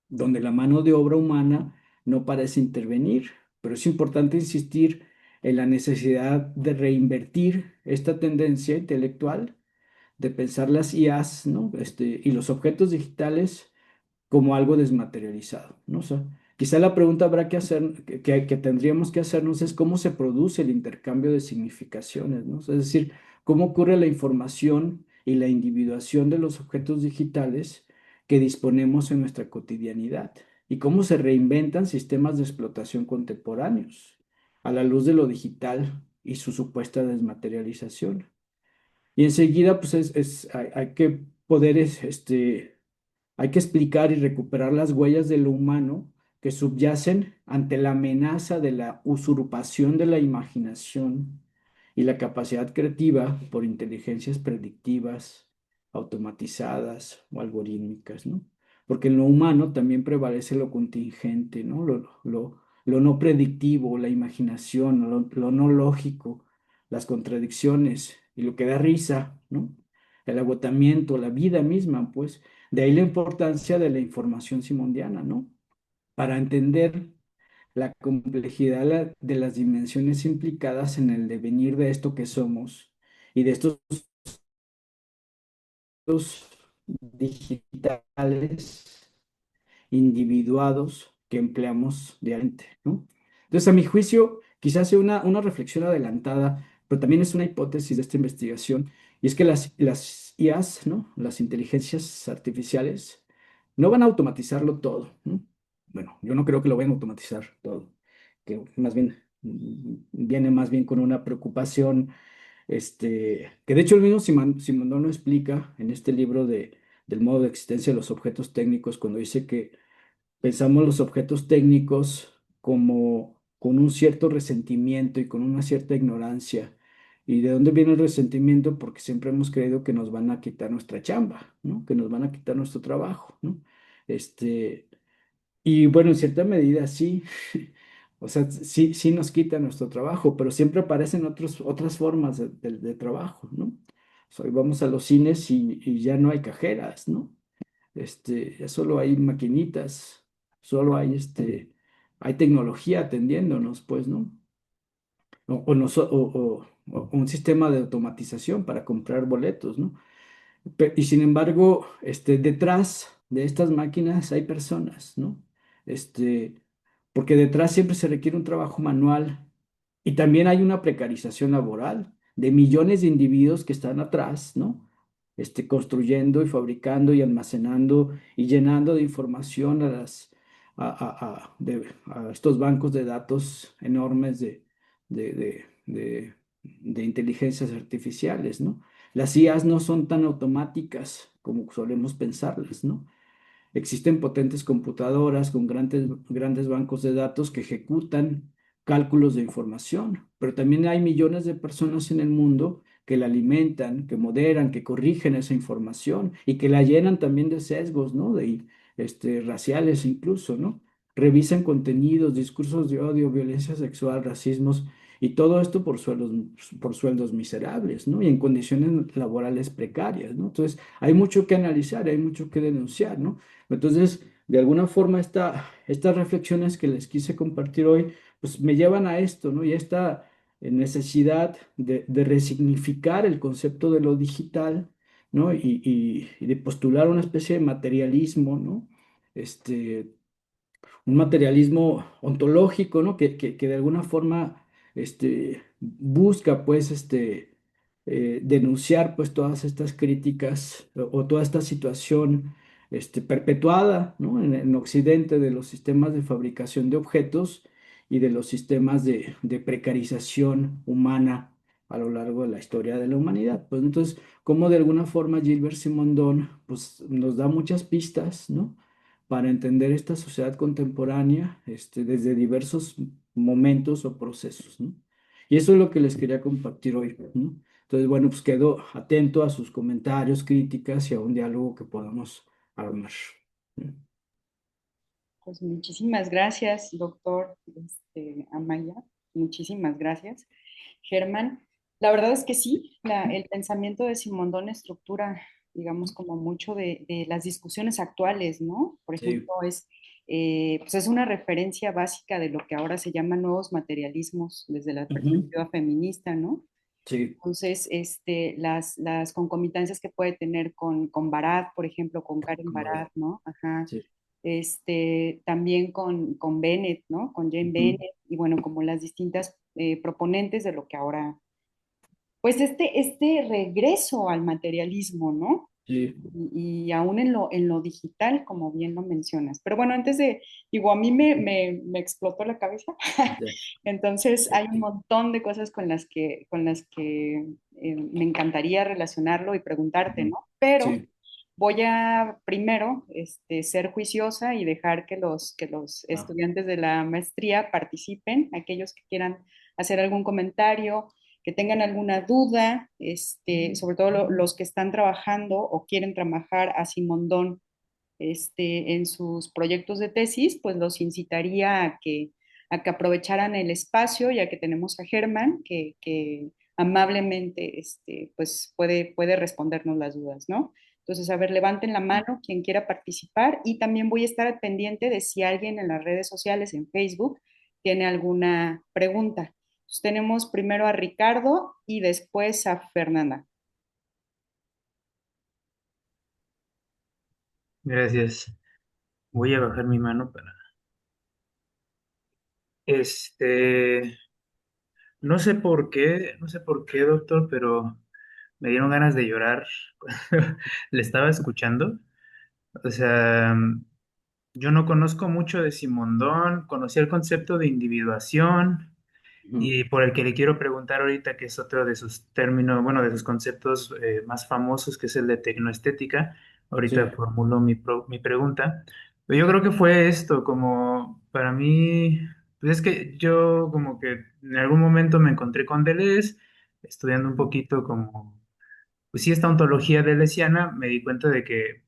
Speaker 2: Donde la mano de obra humana no parece intervenir, pero es importante insistir en la necesidad de reinvertir esta tendencia intelectual de pensar las IAs, ¿no? Y los objetos digitales como algo desmaterializado, ¿no? O sea, quizá la pregunta habrá que hacer, que tendríamos que hacernos es cómo se produce el intercambio de significaciones, ¿no? O sea, es decir, cómo ocurre la información y la individuación de los objetos digitales que disponemos en nuestra cotidianidad y cómo se reinventan sistemas de explotación contemporáneos a la luz de lo digital y su supuesta desmaterialización. Y enseguida, pues hay que poder, hay que explicar y recuperar las huellas de lo humano que subyacen ante la amenaza de la usurpación de la imaginación y la capacidad creativa por inteligencias predictivas, automatizadas o algorítmicas, ¿no? Porque en lo humano también prevalece lo contingente, ¿no? Lo no predictivo, la imaginación, lo no lógico, las contradicciones y lo que da risa, ¿no? El agotamiento, la vida misma, pues. De ahí la importancia de la información simondiana, ¿no? Para entender la complejidad de las dimensiones implicadas en el devenir de esto que somos y de estos digitales individuados que empleamos diariamente, ¿no? Entonces, a mi juicio, quizás sea una reflexión adelantada, pero también es una hipótesis de esta investigación, y es que las IAs, ¿no? Las inteligencias artificiales, no van a automatizarlo todo, ¿no? Bueno, yo no creo que lo vayan a automatizar todo, que más bien viene más bien con una preocupación, que de hecho el mismo Simondon lo explica en este libro del modo de existencia de los objetos técnicos, cuando dice que pensamos los objetos técnicos como con un cierto resentimiento y con una cierta ignorancia. ¿Y de dónde viene el resentimiento? Porque siempre hemos creído que nos van a quitar nuestra chamba, ¿no? Que nos van a quitar nuestro trabajo, ¿no? Este, y bueno, en cierta medida sí, o sea, sí, sí nos quita nuestro trabajo, pero siempre aparecen otras formas de trabajo, ¿no? O sea, vamos a los cines y ya no hay cajeras, ¿no? Ya solo hay maquinitas, solo hay, hay tecnología atendiéndonos, pues, ¿no? O un sistema de automatización para comprar boletos, ¿no? Y sin embargo, detrás de estas máquinas hay personas, ¿no? Este, porque detrás siempre se requiere un trabajo manual y también hay una precarización laboral de millones de individuos que están atrás, ¿no? Construyendo y fabricando y almacenando y llenando de información a estos bancos de datos enormes de, de, de de inteligencias artificiales, ¿no? Las IAs no son tan automáticas como solemos pensarlas, ¿no? Existen potentes computadoras con grandes bancos de datos que ejecutan cálculos de información, pero también hay millones de personas en el mundo que la alimentan, que moderan, que corrigen esa información y que la llenan también de sesgos, ¿no? Raciales incluso, ¿no? Revisan contenidos, discursos de odio, violencia sexual, racismos y todo esto por sueldos miserables, ¿no? Y en condiciones laborales precarias, ¿no? Entonces, hay mucho que analizar, hay mucho que denunciar, ¿no? Entonces, de alguna forma, estas reflexiones que les quise compartir hoy, pues me llevan a esto, ¿no? Y a esta necesidad de resignificar el concepto de lo digital, ¿no? Y de postular una especie de materialismo, ¿no? Este, un materialismo ontológico, ¿no? Que de alguna forma busca, pues, denunciar, pues, todas estas críticas o toda esta situación, perpetuada, ¿no? En Occidente de los sistemas de fabricación de objetos y de los sistemas de precarización humana a lo largo de la historia de la humanidad. Pues entonces, como de alguna forma Gilbert Simondon, pues, nos da muchas pistas, ¿no? Para entender esta sociedad contemporánea, desde diversos momentos o procesos, ¿no? Y eso es lo que les quería compartir hoy, ¿no? Entonces, bueno, pues quedo atento a sus comentarios, críticas y a un diálogo que podamos armar, ¿no?
Speaker 1: Pues muchísimas gracias, doctor Amaya. Muchísimas gracias. Germán, la verdad es que sí, el pensamiento de Simondón estructura, digamos, como mucho de las discusiones actuales, ¿no? Por ejemplo,
Speaker 2: Sí,
Speaker 1: pues es una referencia básica de lo que ahora se llama nuevos materialismos desde la
Speaker 2: ujú,
Speaker 1: perspectiva feminista, ¿no?
Speaker 2: sí,
Speaker 1: Entonces, las concomitancias que puede tener con Barat, por ejemplo, con Karen
Speaker 2: con verdad,
Speaker 1: Barat, ¿no? Ajá.
Speaker 2: sí,
Speaker 1: También con Bennett, ¿no? Con Jane
Speaker 2: ujú,
Speaker 1: Bennett, y bueno, como las distintas proponentes de lo que ahora, pues este regreso al materialismo, ¿no?
Speaker 2: sí,
Speaker 1: Y aún en lo digital, como bien lo mencionas. Pero bueno, digo, a mí me explotó la cabeza.
Speaker 2: ya,
Speaker 1: Entonces,
Speaker 2: sí,
Speaker 1: hay un montón de cosas con las que me encantaría relacionarlo y preguntarte,
Speaker 2: ujú,
Speaker 1: ¿no? Pero
Speaker 2: sí,
Speaker 1: voy a primero ser juiciosa y dejar que los
Speaker 2: ah,
Speaker 1: estudiantes de la maestría participen, aquellos que quieran hacer algún comentario, que tengan alguna duda, sobre todo los que están trabajando o quieren trabajar a Simondón en sus proyectos de tesis, pues los incitaría a que aprovecharan el espacio, ya que tenemos a Germán, que amablemente pues puede respondernos las dudas, ¿no? Entonces, a ver, levanten la
Speaker 2: sí,
Speaker 1: mano quien quiera participar y también voy a estar al pendiente de si alguien en las redes sociales, en Facebook, tiene alguna pregunta. Entonces, tenemos primero a Ricardo y después a Fernanda.
Speaker 3: Gracias. Voy a bajar mi mano para... no sé por qué, doctor, pero me dieron ganas de llorar cuando le estaba escuchando. O sea, yo no conozco mucho de Simondón, conocí el concepto de individuación,
Speaker 2: ujú,
Speaker 3: y por el que le quiero preguntar ahorita, que es otro de sus términos, bueno, de sus conceptos más famosos, que es el de tecnoestética. Ahorita
Speaker 2: sí,
Speaker 3: formulo mi pregunta. Pero yo creo que fue esto, como para mí, pues es que yo como que en algún momento me encontré con Deleuze, estudiando un poquito como pues sí, esta ontología deleuziana, me di cuenta de que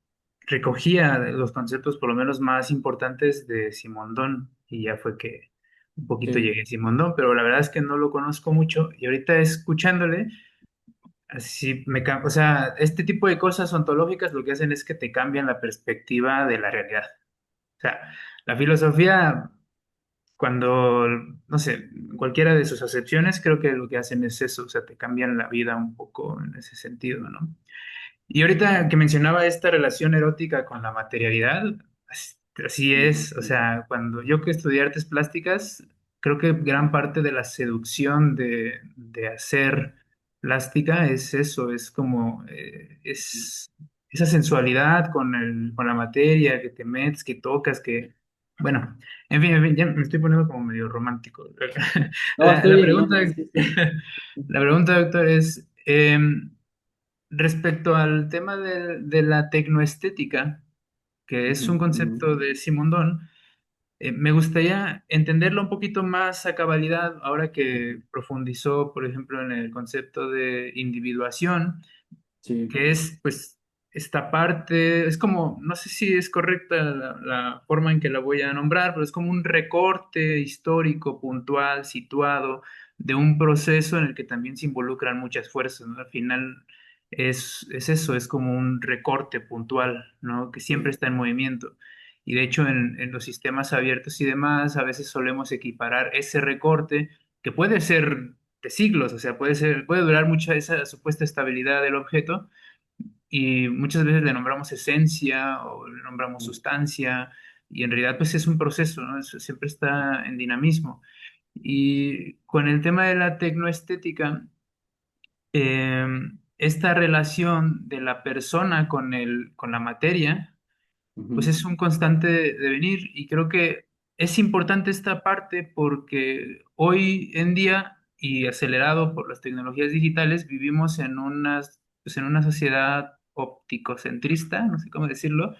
Speaker 3: recogía los conceptos por lo menos más importantes de Simondón y ya fue que un poquito
Speaker 2: sí,
Speaker 3: llegué a Simondón, pero la verdad es que no lo conozco mucho y ahorita escuchándole, o sea, este tipo de cosas ontológicas lo que hacen es que te cambian la perspectiva de la realidad. O sea, la filosofía, cuando, no sé, cualquiera de sus acepciones, creo que lo que hacen es eso, o sea, te cambian la vida un poco en ese sentido, ¿no? Y ahorita que mencionaba esta relación erótica con la materialidad, así es, o sea, cuando yo que estudié artes plásticas, creo que gran parte de la seducción de hacer plástica es eso, es como, es esa sensualidad con la materia, que te metes, que tocas, bueno, en fin, ya me estoy poniendo como medio romántico.
Speaker 2: no,
Speaker 3: La,
Speaker 2: está
Speaker 3: la
Speaker 2: bien, no,
Speaker 3: pregunta,
Speaker 2: no, sí, sí,
Speaker 3: la pregunta, doctor, es... respecto al tema de la tecnoestética, que es un
Speaker 2: ujú, ujú,
Speaker 3: concepto de Simondón, Me gustaría entenderlo un poquito más a cabalidad ahora que profundizó, por ejemplo, en el concepto de individuación,
Speaker 2: Sí.
Speaker 3: que es pues esta parte, es como, no sé si es correcta la forma en que la voy a nombrar, pero es como un recorte histórico, puntual, situado de un proceso en el que también se involucran muchas fuerzas, ¿no? Al final es eso, es como un recorte puntual, ¿no? Que siempre
Speaker 2: Sí.
Speaker 3: está en movimiento. Y de hecho en los sistemas abiertos y demás, a veces solemos equiparar ese recorte, que puede ser de siglos, o sea, puede durar mucha esa supuesta estabilidad del objeto, y muchas veces le nombramos esencia o le nombramos sustancia, y en realidad pues es un proceso, ¿no? Siempre está en dinamismo. Y con el tema de la tecnoestética, eh, esta relación de la persona con la materia, pues
Speaker 2: Ujú,
Speaker 3: es un constante devenir, y creo que es importante esta parte porque hoy en día, y acelerado por las tecnologías digitales, vivimos pues en una sociedad opticocentrista, no sé cómo decirlo,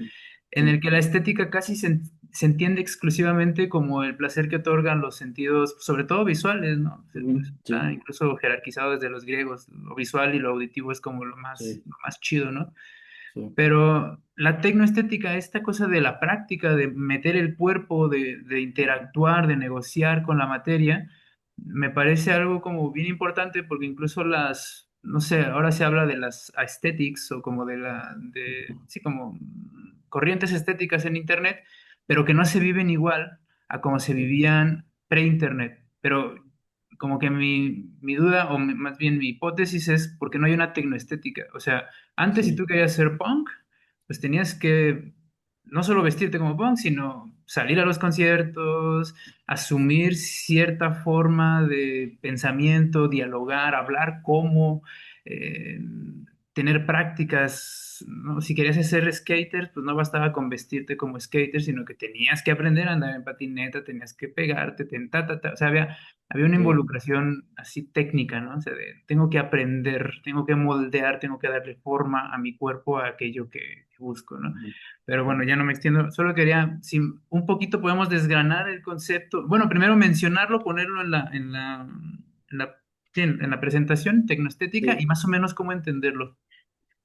Speaker 3: en el
Speaker 2: sí.
Speaker 3: que la estética casi se entiende exclusivamente como el placer que otorgan los sentidos, sobre todo visuales, ¿no?
Speaker 2: Ujú,
Speaker 3: Está
Speaker 2: sí.
Speaker 3: incluso jerarquizado desde los griegos, lo visual y lo auditivo es como
Speaker 2: Sí.
Speaker 3: lo más chido, ¿no?
Speaker 2: Sí.
Speaker 3: Pero la tecnoestética, esta cosa de la práctica, de meter el cuerpo, de interactuar, de negociar con la materia, me parece algo como bien importante porque incluso no sé, ahora se habla de las aesthetics o como sí, como corrientes estéticas en Internet, pero que no se viven igual a como se
Speaker 2: Sí.
Speaker 3: vivían pre-Internet. Pero como que mi duda, o más bien mi hipótesis es por qué no hay una tecnoestética. O sea, antes, si
Speaker 2: Sí.
Speaker 3: tú querías ser punk, pues tenías que no solo vestirte como punk, sino salir a los conciertos, asumir cierta forma de pensamiento, dialogar, hablar como, eh, tener prácticas, ¿no? Si querías ser skater, pues no bastaba con vestirte como skater, sino que tenías que aprender a andar en patineta, tenías que pegarte, o sea, había una
Speaker 2: Sí.
Speaker 3: involucración así técnica, ¿no? O sea, tengo que aprender, tengo que moldear, tengo que darle forma a mi cuerpo a aquello que busco, ¿no?
Speaker 2: Ujú,
Speaker 3: Pero
Speaker 2: ujú.
Speaker 3: bueno, ya no me extiendo. Solo quería, si un poquito podemos desgranar el concepto. Bueno, primero mencionarlo, ponerlo en la, sí, en la presentación tecnoestética y
Speaker 2: Sí.
Speaker 3: más o menos cómo entenderlo.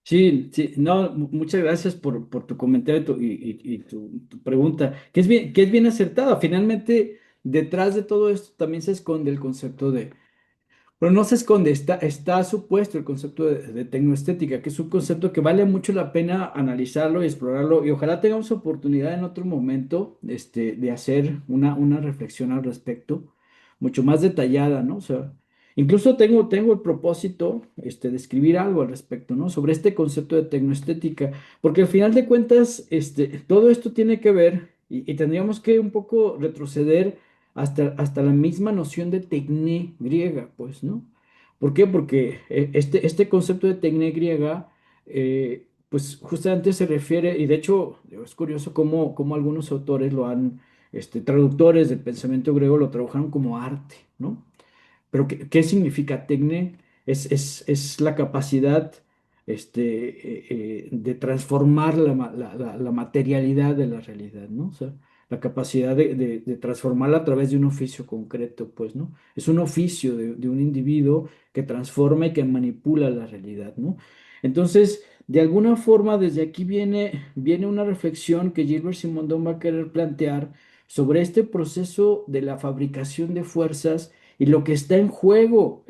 Speaker 2: Sí, sí, no, muchas gracias por tu comentario y tu pregunta, que es bien acertada. Finalmente, detrás de todo esto también se esconde el concepto de, pero no se esconde, está supuesto el concepto de tecnoestética, que es un concepto que vale mucho la pena analizarlo y explorarlo, y ojalá tengamos oportunidad en otro momento, de hacer una reflexión al respecto, mucho más detallada, ¿no? O sea, incluso tengo el propósito, de escribir algo al respecto, ¿no? Sobre este concepto de tecnoestética, porque al final de cuentas, todo esto tiene que ver, y tendríamos que un poco retroceder hasta la misma noción de tecné griega, pues, ¿no? ¿Por qué? Porque este concepto de tecné griega, pues justamente se refiere, y de hecho es curioso cómo algunos autores traductores del pensamiento griego lo trabajaron como arte, ¿no? Pero ¿qué significa tecne? Es la capacidad de transformar la materialidad de la realidad, ¿no? O sea, la capacidad de transformarla a través de un oficio concreto, pues, ¿no? Es un oficio de un individuo que transforma y que manipula la realidad, ¿no? Entonces, de alguna forma, desde aquí viene una reflexión que Gilbert Simondon va a querer plantear sobre este proceso de la fabricación de fuerzas y lo que está en juego,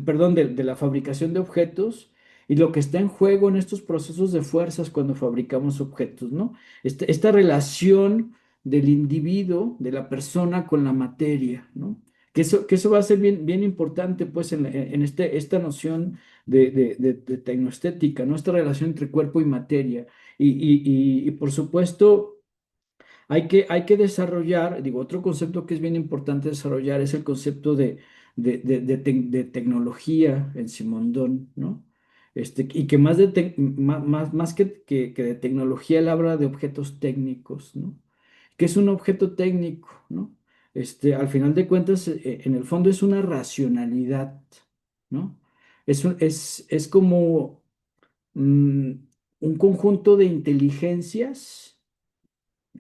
Speaker 2: perdón, de la fabricación de objetos y lo que está en juego en estos procesos de fuerzas cuando fabricamos objetos, ¿no? Esta relación del individuo, de la persona con la materia, ¿no? Que eso va a ser bien, bien importante, pues, esta noción de tecnoestética, ¿no? Esta relación entre cuerpo y materia. Y por supuesto, hay que desarrollar, digo, otro concepto que es bien importante desarrollar es el concepto de tecnología en Simondón, ¿no? Y que más que de tecnología, él habla de objetos técnicos, ¿no? ¿Qué es un objeto técnico, ¿no? Al final de cuentas, en el fondo es una racionalidad, ¿no? Es como mm, un conjunto de inteligencias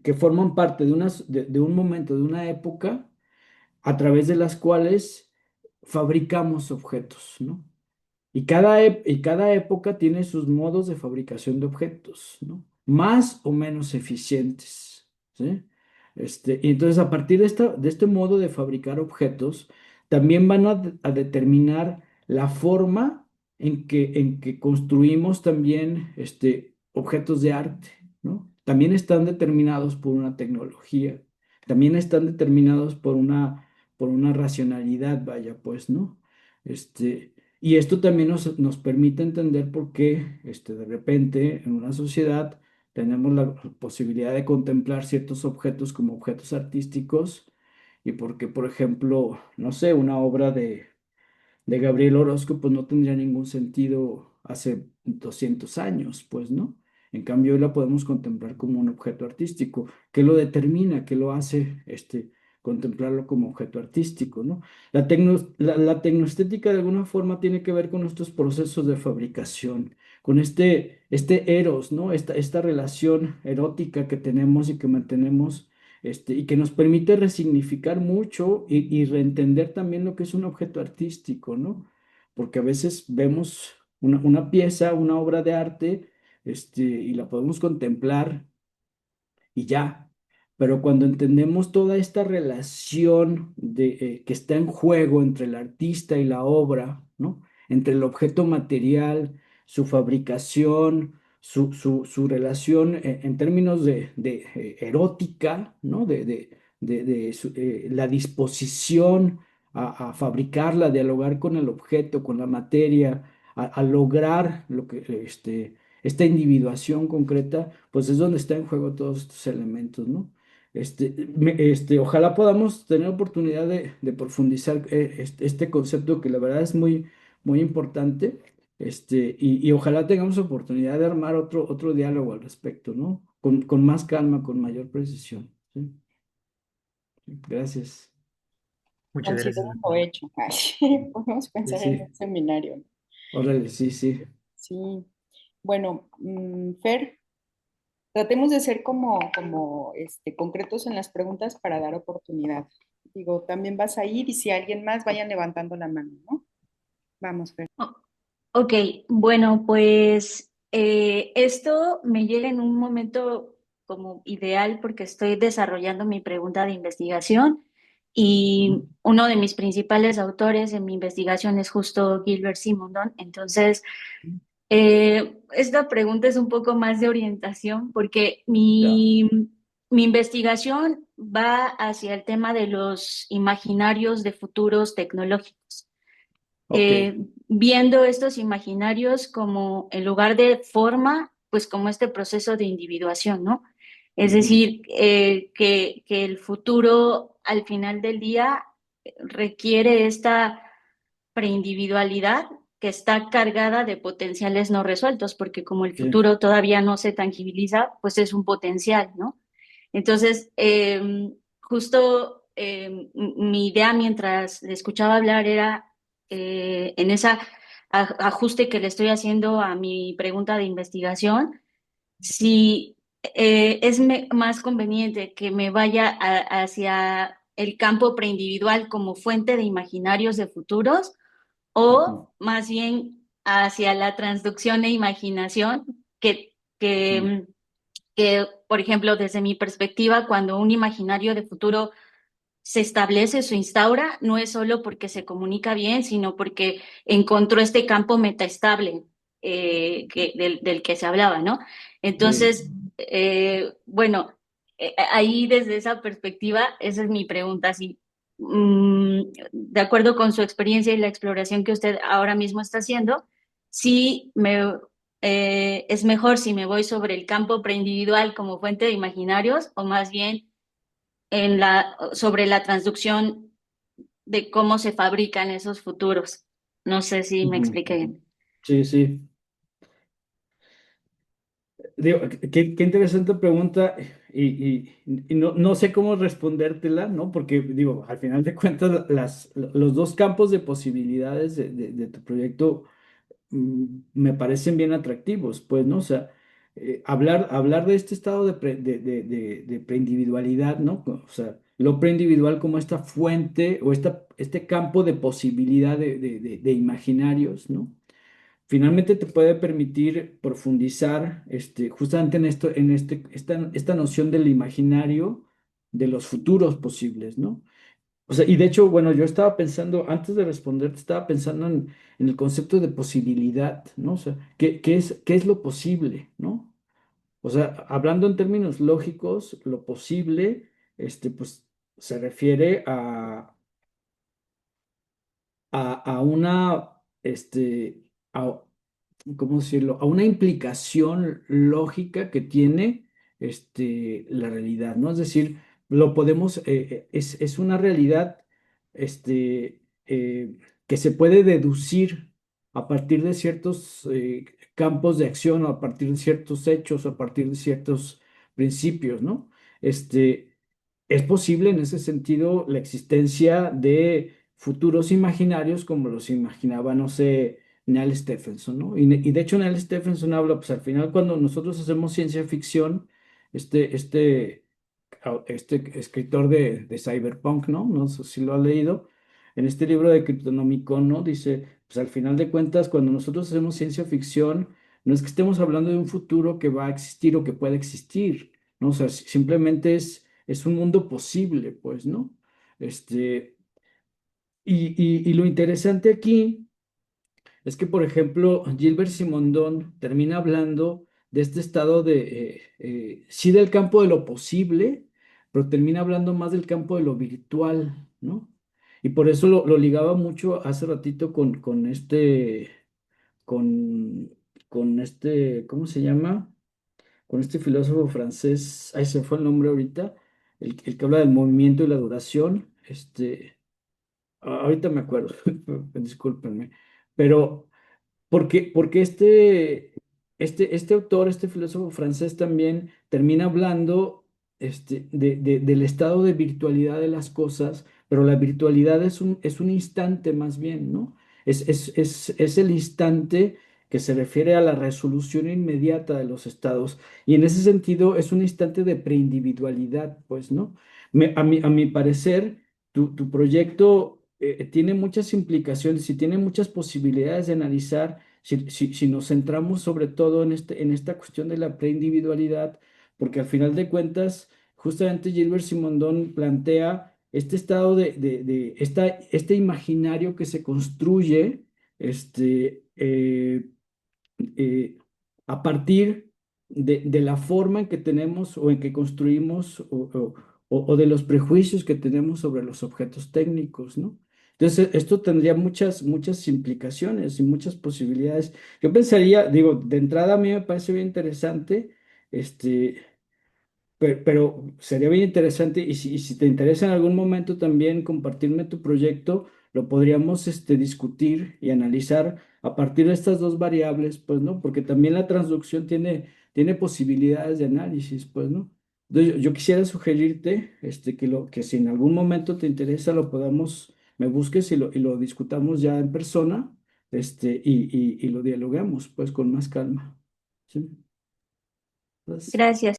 Speaker 2: que forman parte de un momento, de una época, a través de las cuales fabricamos objetos, ¿no? Y cada época tiene sus modos de fabricación de objetos, ¿no? Más o menos eficientes, ¿sí? Y entonces a partir de este modo de fabricar objetos, también van a determinar la forma en que construimos también objetos de arte, ¿no? También están determinados por una tecnología, también están determinados por una racionalidad, vaya, pues, ¿no? Y esto también nos permite entender por qué de repente en una sociedad tenemos la posibilidad de contemplar ciertos objetos como objetos artísticos y porque, por ejemplo, no sé, una obra de Gabriel Orozco, pues no tendría ningún sentido hace 200 años, pues, ¿no? En cambio, hoy la podemos contemplar como un objeto artístico. ¿Qué lo determina? ¿Qué lo hace, contemplarlo como objeto artístico, ¿no? La tecnoestética de alguna forma tiene que ver con estos procesos de fabricación, con este eros, ¿no? Esta relación erótica que tenemos y que mantenemos y que nos permite resignificar mucho y reentender también lo que es un objeto artístico, ¿no? Porque a veces vemos una pieza, una obra de arte, y la podemos contemplar y ya. Pero cuando entendemos toda esta relación que está en juego entre el artista y la obra, ¿no? Entre el objeto material, su fabricación, su relación en términos de erótica, ¿no? La disposición a fabricarla, a dialogar con el objeto, con la materia, a lograr esta individuación concreta, pues es donde está en juego todos estos elementos, ¿no? Ojalá podamos tener oportunidad de profundizar este concepto que la verdad es muy, muy importante, y ojalá tengamos oportunidad de armar otro diálogo al respecto, ¿no? Con más calma, con mayor precisión, ¿sí? Gracias.
Speaker 3: Muchas gracias,
Speaker 1: Considero
Speaker 3: doctor.
Speaker 1: hecho. Ay, podemos
Speaker 2: Sí,
Speaker 1: pensar en
Speaker 2: sí,
Speaker 1: un seminario, ¿no?
Speaker 2: órale, sí, sí.
Speaker 1: Sí. Bueno, Fer, tratemos de ser concretos en las preguntas para dar oportunidad. Digo, también vas a ir y si alguien más, vayan levantando la mano, ¿no? Vamos, Fer.
Speaker 4: O- Ok, bueno, pues esto me llega en un momento como ideal porque estoy desarrollando mi pregunta de investigación y
Speaker 2: Ujú.
Speaker 4: uno de mis principales autores en mi investigación es justo Gilbert Simondon. Entonces, esta pregunta es un poco más de orientación porque
Speaker 2: Ya,
Speaker 4: mi investigación va hacia el tema de los imaginarios de futuros tecnológicos,
Speaker 2: ok.
Speaker 4: viendo estos imaginarios como en lugar de forma, pues como este proceso de individuación, ¿no? Es
Speaker 2: Ujú,
Speaker 4: decir, que el futuro al final del día requiere esta preindividualidad que está cargada de potenciales no resueltos, porque como el
Speaker 2: sí,
Speaker 4: futuro todavía no se tangibiliza, pues es un potencial, ¿no? Entonces, justo mi idea mientras le escuchaba hablar era en ese ajuste que le estoy haciendo a mi pregunta de investigación, si más conveniente que me vaya hacia el campo preindividual como fuente de imaginarios de futuros
Speaker 2: ujú,
Speaker 4: o más bien hacia la transducción e imaginación que,
Speaker 2: ujú,
Speaker 4: que, por ejemplo, desde mi perspectiva, cuando un imaginario de futuro se establece, se instaura, no es solo porque se comunica bien, sino porque encontró este campo metaestable del que se hablaba, ¿no?
Speaker 2: sí.
Speaker 4: Entonces, bueno, ahí desde esa perspectiva, esa es mi pregunta, si de acuerdo con su experiencia y la exploración que usted ahora mismo está haciendo, si es mejor si me voy sobre el campo preindividual como fuente de imaginarios o más bien sobre la transducción de cómo se fabrican esos futuros. No sé si me
Speaker 2: Ujú.
Speaker 4: expliqué bien.
Speaker 2: Sí, sí. Digo, qué interesante pregunta y no sé cómo respondértela, ¿no? Porque, digo, al final de cuentas, los dos campos de posibilidades de tu proyecto me parecen bien atractivos, pues, ¿no? O sea, hablar de este estado de preindividualidad, ¿no? O sea, lo preindividual como esta fuente o este campo de posibilidad de imaginarios, ¿no? Finalmente te puede permitir profundizar justamente en esto, esta noción del imaginario de los futuros posibles, ¿no? O sea, y de hecho, bueno, yo estaba pensando, antes de responderte, estaba pensando en el concepto de posibilidad, ¿no? O sea, ¿qué es lo posible, ¿no? O sea, hablando en términos lógicos, lo posible, pues, se refiere a una, a, ¿cómo decirlo? A una implicación lógica que tiene, la realidad, ¿no? Es decir, lo podemos, es una realidad, que se puede deducir a partir de ciertos, campos de acción o a partir de ciertos hechos o a partir de ciertos principios, ¿no? Este, es posible en ese sentido la existencia de futuros imaginarios como los imaginaba, no sé, Neal Stephenson, ¿no? Y de hecho Neal Stephenson habla, pues al final cuando nosotros hacemos ciencia ficción, este escritor de Cyberpunk, ¿no? No sé si lo ha leído, en este libro de Cryptonomicon, ¿no? Dice, pues al final de cuentas, cuando nosotros hacemos ciencia ficción, no es que estemos hablando de un futuro que va a existir o que puede existir, ¿no? O sea, simplemente es un mundo posible, pues, ¿no? Este, y lo interesante aquí es que, por ejemplo, Gilbert Simondon termina hablando de este estado sí del campo de lo posible, pero termina hablando más del campo de lo virtual, ¿no? Y por eso lo ligaba mucho hace ratito con, ¿cómo se llama? Con este filósofo francés, ahí se fue el nombre ahorita, el que habla del movimiento y la duración, ahorita me acuerdo, discúlpenme, pero porque este autor, este filósofo francés también termina hablando del estado de virtualidad de las cosas, pero la virtualidad es un instante más bien, ¿no? Es el instante que se refiere a la resolución inmediata de los estados. Y en ese sentido es un instante de preindividualidad, pues, ¿no? A mi parecer, tu proyecto tiene muchas implicaciones y tiene muchas posibilidades de analizar si nos centramos sobre todo en esta cuestión de la preindividualidad, porque al final de cuentas, justamente Gilbert Simondon plantea este estado este imaginario que se construye eh, a partir de la forma en que tenemos o en que construimos o de los prejuicios que tenemos sobre los objetos técnicos, ¿no? Entonces, esto tendría muchas implicaciones y muchas posibilidades. Yo pensaría, digo, de entrada a mí me parece bien interesante, este, pero sería bien interesante y si te interesa en algún momento también compartirme tu proyecto, lo podríamos discutir y analizar a partir de estas dos variables, pues, ¿no? Porque también la transducción tiene posibilidades de análisis, pues, ¿no? Entonces, yo quisiera sugerirte que si en algún momento te interesa, me busques y lo discutamos ya en persona, y lo dialogamos, pues, con más calma. ¿Sí? Pues,
Speaker 4: Gracias.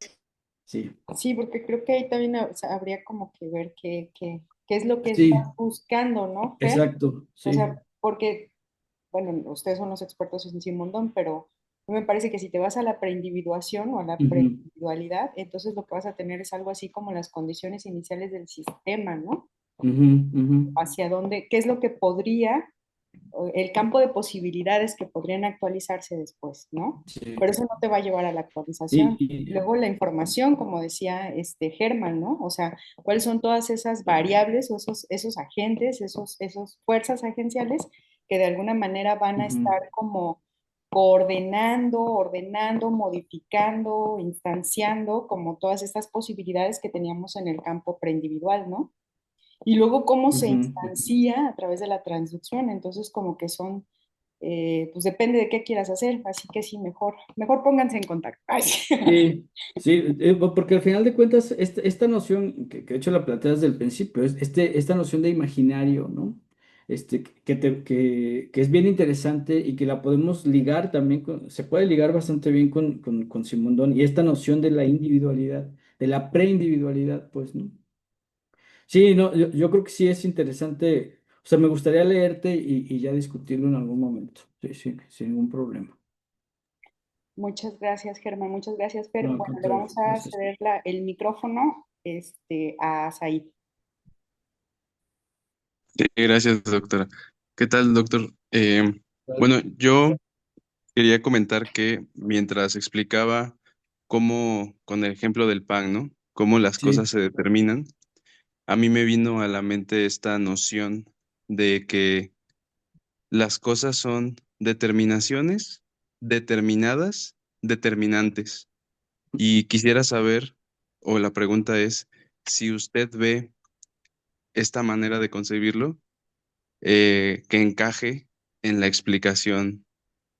Speaker 2: sí.
Speaker 1: Sí, porque creo que ahí también o sea, habría como que ver qué es lo que estás
Speaker 2: Sí.
Speaker 1: buscando, ¿no, Fer?
Speaker 2: Exacto,
Speaker 1: O
Speaker 2: sí.
Speaker 1: sea, porque, bueno, ustedes son los expertos en Simondón, pero a mí me parece que si te vas a la preindividuación o a la
Speaker 2: Ujú,
Speaker 1: preindividualidad, entonces lo que vas a tener es algo así como las condiciones iniciales del sistema, ¿no?
Speaker 2: ujú, ujú.
Speaker 1: Hacia dónde, qué es lo que podría, el campo de posibilidades que podrían actualizarse después, ¿no?
Speaker 2: Sí.
Speaker 1: Pero eso no te va a llevar a la
Speaker 2: Y,
Speaker 1: actualización.
Speaker 2: y-
Speaker 1: Luego la información, como decía Germán, ¿no? O sea, cuáles son todas esas variables o esos agentes, esos fuerzas agenciales que de alguna manera van a
Speaker 2: ujú,
Speaker 1: estar como coordenando, ordenando, modificando, instanciando, como todas estas posibilidades que teníamos en el campo preindividual, ¿no? Y luego cómo se
Speaker 2: ujú, ujú.
Speaker 1: instancia a través de la transducción. Entonces, como que son, pues depende de qué quieras hacer. Así que sí, mejor pónganse en contacto. Ay, sí.
Speaker 2: Sí, sí, porque al final de cuentas, esta noción, que de hecho la planteas desde el principio, esta noción de imaginario, ¿no? que es bien interesante y que la podemos ligar también se puede ligar bastante bien con Simondón y esta noción de la individualidad, de la preindividualidad, pues, ¿no? Sí, no, yo creo que sí es interesante, o sea, me gustaría leerte y ya discutirlo en algún momento, sí, sí, sin ningún problema.
Speaker 1: Muchas gracias, Germán, muchas gracias, Fer.
Speaker 2: No, al
Speaker 1: Bueno, le
Speaker 2: contrario,
Speaker 1: vamos a
Speaker 2: gracias.
Speaker 1: ceder el micrófono a Said.
Speaker 5: Sí, gracias, doctora. ¿Qué tal, doctor? Bueno, yo quería comentar que mientras explicaba cómo, con el ejemplo del pan, ¿no? Cómo las
Speaker 2: Sí,
Speaker 5: cosas se determinan, a mí me vino a la mente esta noción de que las cosas son determinaciones, determinadas, determinantes. Y quisiera saber, o la pregunta es, si usted ve esta manera de concebirlo que encaje en la explicación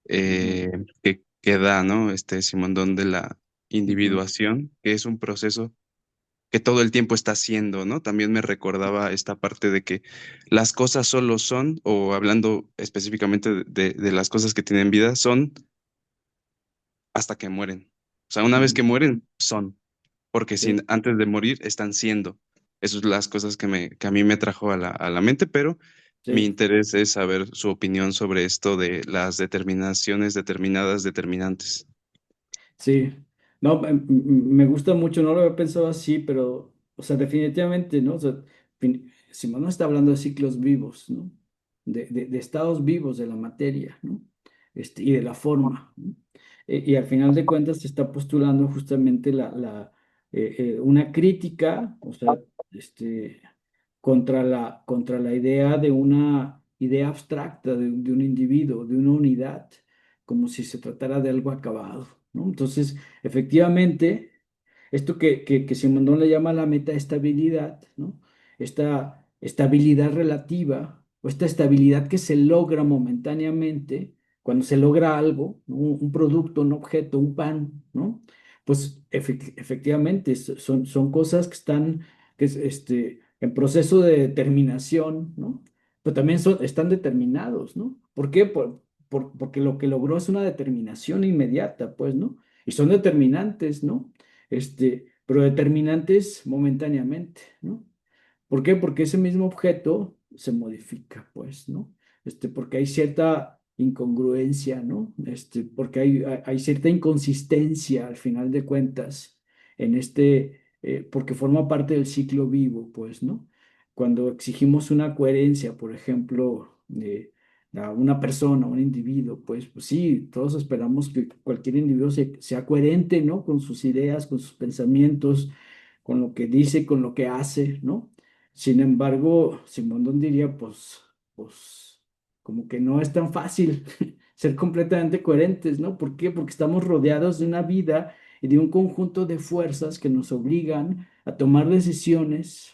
Speaker 2: ujú,
Speaker 5: que da, ¿no? Este Simondón de la
Speaker 2: ujú,
Speaker 5: individuación, que es un proceso que todo el tiempo está haciendo, ¿no? También me recordaba esta parte de que las cosas solo son, o hablando específicamente de las cosas que tienen vida, son hasta que mueren. O sea, una vez
Speaker 2: ujú,
Speaker 5: que mueren, son, porque
Speaker 2: sí,
Speaker 5: sin, antes de morir están siendo. Esas son las cosas que a mí me trajo a la mente, pero mi
Speaker 2: sí.
Speaker 5: interés es saber su opinión sobre esto de las determinaciones determinadas determinantes.
Speaker 2: Sí, no, me gusta mucho, no lo había pensado así, pero, o sea, definitivamente, ¿no? O sea, Simón no está hablando de ciclos vivos, ¿no? De estados vivos de la materia, ¿no? Y de la forma, ¿no? Y al final de cuentas se está postulando justamente una crítica, o sea, este, contra la idea de una idea abstracta de un individuo, de una unidad, como si se tratara de algo acabado, ¿no? Entonces, efectivamente, esto que Simondón le llama la metaestabilidad, ¿no? Esta estabilidad relativa o esta estabilidad que se logra momentáneamente cuando se logra algo, ¿no? Un producto, un objeto, un pan, ¿no? Pues efectivamente son cosas que están en proceso de determinación, ¿no? Pero también están determinados, ¿no? ¿Por qué? Porque lo que logró es una determinación inmediata, pues, ¿no? Y son determinantes, ¿no? Pero determinantes momentáneamente, ¿no? ¿Por qué? Porque ese mismo objeto se modifica, pues, ¿no? Porque hay cierta incongruencia, ¿no? Porque hay cierta inconsistencia al final de cuentas porque forma parte del ciclo vivo, pues, ¿no? Cuando exigimos una coherencia, por ejemplo, a una persona, a un individuo, pues sí, todos esperamos que cualquier individuo sea coherente, ¿no? Con sus ideas, con sus pensamientos, con lo que dice, con lo que hace, ¿no? Sin embargo, Simondón diría, pues, como que no es tan fácil ser completamente coherentes, ¿no? ¿Por qué? Porque estamos rodeados de una vida y de un conjunto de fuerzas que nos obligan a tomar decisiones,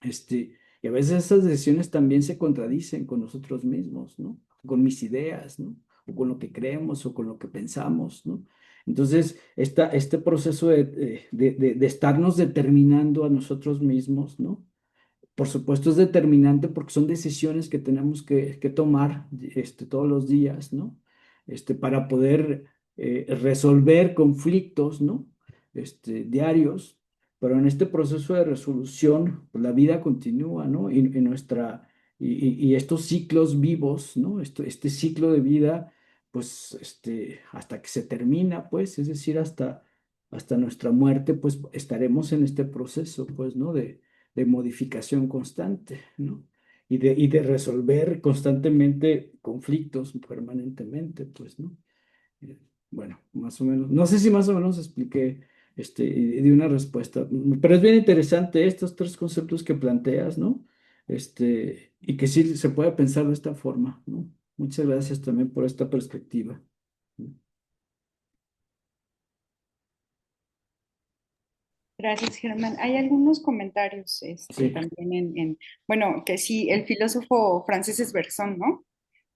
Speaker 2: y a veces esas decisiones también se contradicen con nosotros mismos, ¿no? Con mis ideas, ¿no? O con lo que creemos o con lo que pensamos, ¿no? Entonces, este proceso de estarnos determinando a nosotros mismos, ¿no? Por supuesto es determinante porque son decisiones que tenemos que tomar todos los días, ¿no? Para poder resolver conflictos, ¿no? Diarios, pero en este proceso de resolución, pues, la vida continúa, ¿no? Y estos ciclos vivos, ¿no? Este ciclo de vida, pues, hasta que se termina, pues, es decir, hasta nuestra muerte, pues, estaremos en este proceso, pues, ¿no? De modificación constante, ¿no? Y de resolver constantemente conflictos permanentemente, pues, ¿no? Bueno, más o menos, no sé si más o menos expliqué, y di una respuesta, pero es bien interesante estos tres conceptos que planteas, ¿no? Y que sí se puede pensar de esta forma, ¿no? Muchas gracias también por esta perspectiva.
Speaker 1: Gracias, Germán. Hay algunos comentarios
Speaker 2: Sí,
Speaker 1: también bueno, que sí, el filósofo francés es Bergson, ¿no?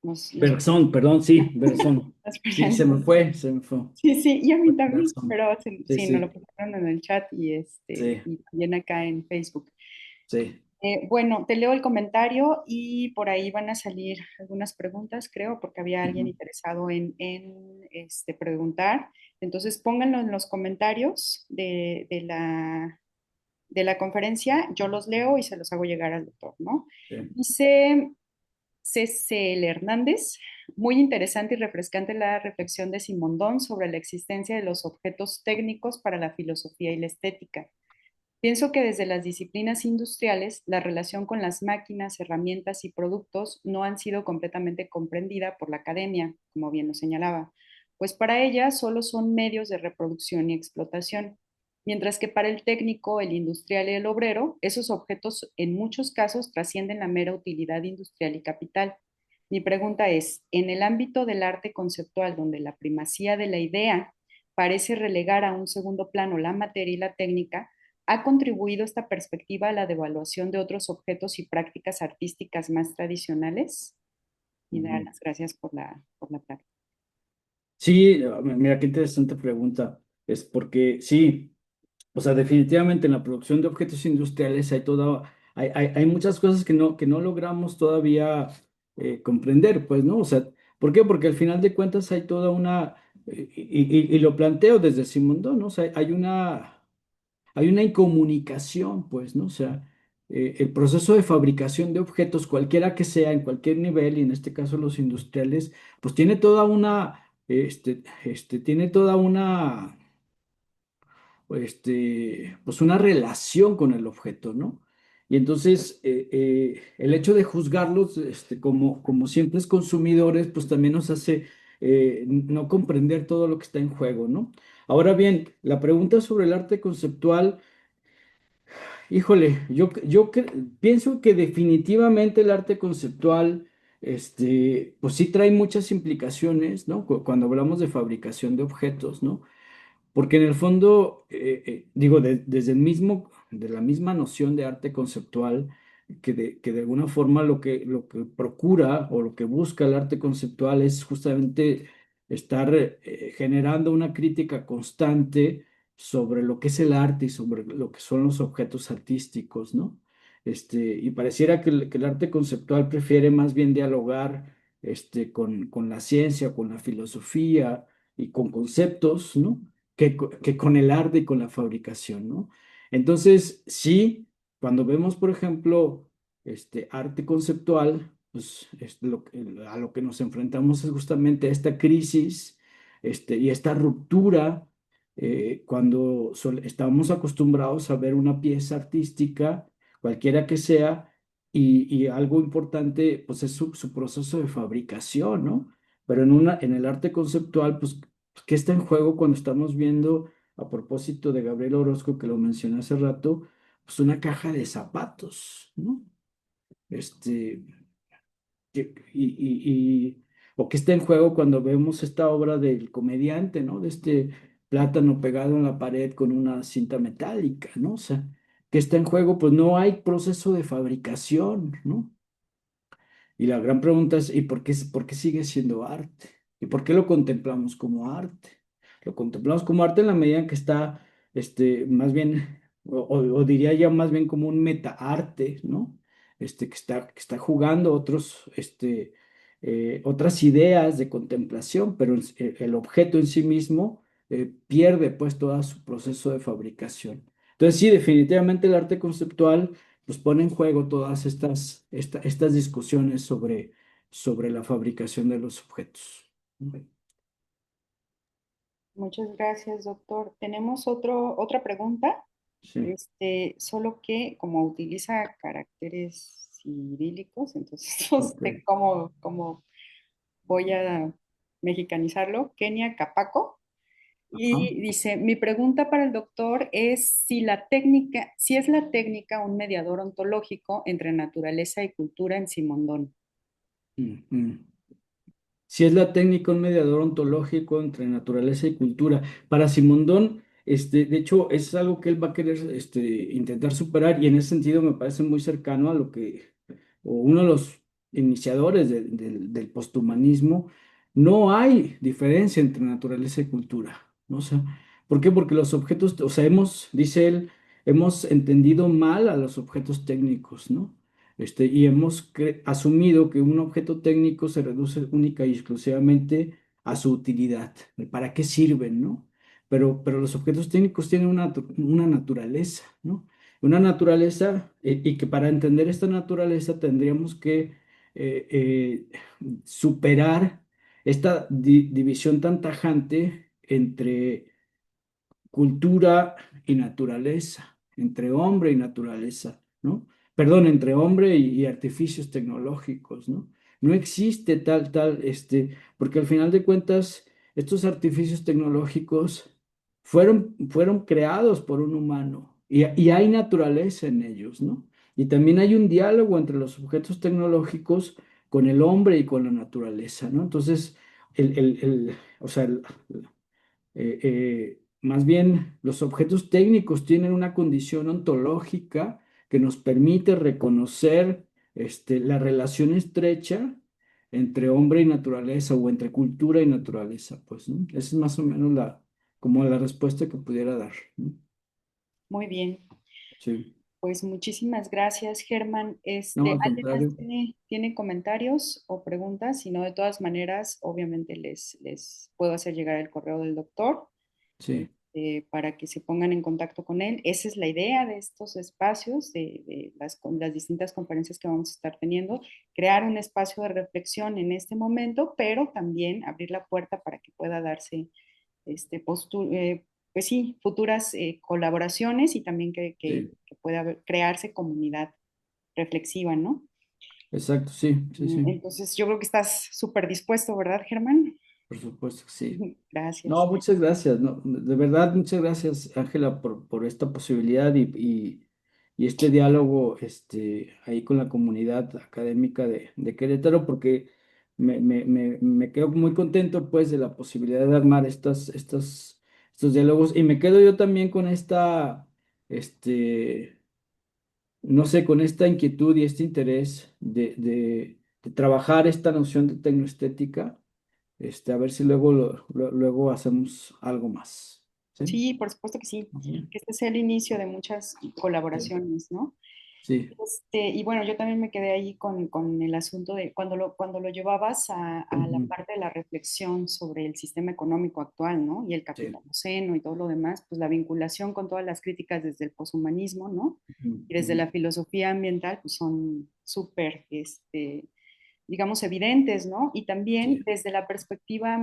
Speaker 1: Nos
Speaker 2: Bergson, perdón, sí, Bergson.
Speaker 1: las
Speaker 2: Sí,
Speaker 1: personas.
Speaker 2: se me fue.
Speaker 1: Sí, sí, y a mí también,
Speaker 2: Bergson.
Speaker 1: pero
Speaker 2: Sí,
Speaker 1: sí, nos lo
Speaker 2: sí,
Speaker 1: pusieron en el chat y
Speaker 2: sí,
Speaker 1: y también acá en Facebook.
Speaker 2: sí.
Speaker 1: Bueno, te leo el comentario y por ahí van a salir algunas preguntas, creo, porque había alguien
Speaker 2: Ujú.
Speaker 1: interesado preguntar. Entonces, pónganlo en los comentarios de la conferencia, yo los leo y se los hago llegar al doctor, ¿no?
Speaker 2: Sí.
Speaker 1: Dice C.C.L. Hernández, muy interesante y refrescante la reflexión de Simondón sobre la existencia de los objetos técnicos para la filosofía y la estética. Pienso que desde las disciplinas industriales, la relación con las máquinas, herramientas y productos no han sido completamente comprendida por la academia, como bien lo señalaba, pues para ella solo son medios de reproducción y explotación, mientras que para el técnico, el industrial y el obrero, esos objetos en muchos casos trascienden la mera utilidad industrial y capital. Mi pregunta es, en el ámbito del arte conceptual, donde la primacía de la idea parece relegar a un segundo plano la materia y la técnica, ¿ha contribuido esta perspectiva a la devaluación de otros objetos y prácticas artísticas más tradicionales? Y dar
Speaker 2: Ujú.
Speaker 1: las gracias por la plática.
Speaker 2: Sí, mira qué interesante pregunta. Es porque sí, o sea, definitivamente en la producción de objetos industriales hay muchas cosas que no logramos todavía comprender, pues, ¿no? O sea, ¿por qué? Porque al final de cuentas hay toda una, y lo planteo desde Simondón, ¿no? O sea, hay una incomunicación, pues, ¿no? O sea, el proceso de fabricación de objetos, cualquiera que sea, en cualquier nivel, y en este caso los industriales, pues tiene toda una, tiene toda una, pues una relación con el objeto, ¿no? Y entonces, el hecho de juzgarlos, como simples consumidores, pues también nos hace no comprender todo lo que está en juego, ¿no? Ahora bien, la pregunta sobre el arte conceptual. Híjole, pienso que definitivamente el arte conceptual, pues sí trae muchas implicaciones, ¿no? Cuando hablamos de fabricación de objetos, ¿no? Porque en el fondo, digo, desde de la misma noción de arte conceptual, que de alguna forma lo que procura o lo que busca el arte conceptual es justamente estar generando una crítica constante sobre lo que es el arte y sobre lo que son los objetos artísticos, ¿no? Y pareciera que el arte conceptual prefiere más bien dialogar con la ciencia, con la filosofía y con conceptos, ¿no? Que con el arte y con la fabricación, ¿no? Entonces, sí, cuando vemos, por ejemplo, arte conceptual, pues a lo que nos enfrentamos es justamente a esta crisis, y esta ruptura, cuando estamos acostumbrados a ver una pieza artística, cualquiera que sea, y algo importante, pues es su proceso de fabricación, ¿no? Pero en el arte conceptual, pues ¿qué está en juego cuando estamos viendo, a propósito de Gabriel Orozco, que lo mencioné hace rato, pues una caja de zapatos, ¿no? Este, o qué está en juego cuando vemos esta obra del comediante, ¿no? De este plátano pegado en la pared con una cinta metálica, ¿no? O sea, ¿qué está en juego? Pues no hay proceso de fabricación, ¿no? Y la gran pregunta es, ¿y por qué sigue siendo arte? ¿Y por qué lo contemplamos como arte? Lo contemplamos como arte en la medida en que está, más bien, o diría ya más bien como un metaarte, ¿no? Que está jugando otras ideas de contemplación, pero el objeto en sí mismo pierde pues todo su proceso de fabricación. Entonces sí, definitivamente el arte conceptual pues pone en juego todas estas discusiones sobre la fabricación de los objetos.
Speaker 1: Muchas gracias, doctor. Tenemos otra pregunta,
Speaker 2: Sí,
Speaker 1: solo que como utiliza caracteres cirílicos, entonces no
Speaker 2: ok.
Speaker 1: sé cómo voy a mexicanizarlo. Kenia Capaco.
Speaker 2: Ajá.
Speaker 1: Y dice, mi pregunta para el doctor es si es la técnica un mediador ontológico entre naturaleza y cultura en Simondón.
Speaker 2: Ujú. Si es la técnica un mediador ontológico entre naturaleza y cultura. Para Simondón, de hecho, es algo que él va a querer intentar superar y en ese sentido me parece muy cercano a lo que, o uno de los iniciadores del posthumanismo, no hay diferencia entre naturaleza y cultura, ¿no? O sea, ¿por qué? Porque los objetos, o sea, dice él, hemos entendido mal a los objetos técnicos, ¿no? Y hemos asumido que un objeto técnico se reduce única y exclusivamente a su utilidad, de para qué sirven, ¿no? Pero los objetos técnicos tienen una naturaleza, ¿no? Una naturaleza, y que para entender esta naturaleza tendríamos que superar esta división tan tajante entre cultura y naturaleza, entre hombre y naturaleza, ¿no? Perdón, entre hombre y artificios tecnológicos, ¿no? No existe porque al final de cuentas, estos artificios tecnológicos fueron creados por un humano y hay naturaleza en ellos, ¿no? Y también hay un diálogo entre los objetos tecnológicos con el hombre y con la naturaleza, ¿no? Entonces, o sea, más bien los objetos técnicos tienen una condición ontológica que nos permite reconocer la relación estrecha entre hombre y naturaleza o entre cultura y naturaleza, pues, ¿no? Esa es más o menos como la respuesta que pudiera dar, ¿no?
Speaker 1: Muy bien.
Speaker 2: Sí.
Speaker 1: Pues muchísimas gracias, Germán.
Speaker 2: No, al
Speaker 1: ¿Alguien más
Speaker 2: contrario.
Speaker 1: tiene comentarios o preguntas? Si no, de todas maneras, obviamente les puedo hacer llegar el correo del doctor
Speaker 2: Sí,
Speaker 1: para que se pongan en contacto con él. Esa es la idea de estos espacios, con las distintas conferencias que vamos a estar teniendo, crear un espacio de reflexión en este momento, pero también abrir la puerta para que pueda darse pues sí, futuras colaboraciones y también
Speaker 2: sí,
Speaker 1: que pueda crearse comunidad reflexiva, ¿no?
Speaker 2: exacto, sí, sí, sí,
Speaker 1: Entonces, yo creo que estás súper dispuesto, ¿verdad, Germán?
Speaker 2: por supuesto que sí. No,
Speaker 1: Gracias.
Speaker 2: muchas gracias. No, de verdad, muchas gracias, Ángela, por esta posibilidad y este diálogo ahí con la comunidad académica de Querétaro, porque me quedo muy contento pues de la posibilidad de armar estos diálogos y me quedo yo también con este, no sé, con esta inquietud y este interés de trabajar esta noción de tecnoestética, a ver si luego hacemos algo más. ¿Sí?
Speaker 1: Sí, por supuesto que sí.
Speaker 2: Ujú.
Speaker 1: Que este sea el inicio de muchas
Speaker 2: Sí,
Speaker 1: colaboraciones, ¿no?
Speaker 2: sí,
Speaker 1: Y bueno, yo también me quedé ahí con el asunto de cuando lo llevabas a la
Speaker 2: ujú,
Speaker 1: parte de la reflexión sobre el sistema económico actual, ¿no? Y el
Speaker 2: sí,
Speaker 1: capitaloceno y todo lo demás, pues la vinculación con todas las críticas desde el poshumanismo, ¿no?
Speaker 2: ujú,
Speaker 1: Y desde
Speaker 2: ujú,
Speaker 1: la filosofía ambiental, pues son súper, digamos, evidentes, ¿no? Y también
Speaker 2: sí,
Speaker 1: desde la perspectiva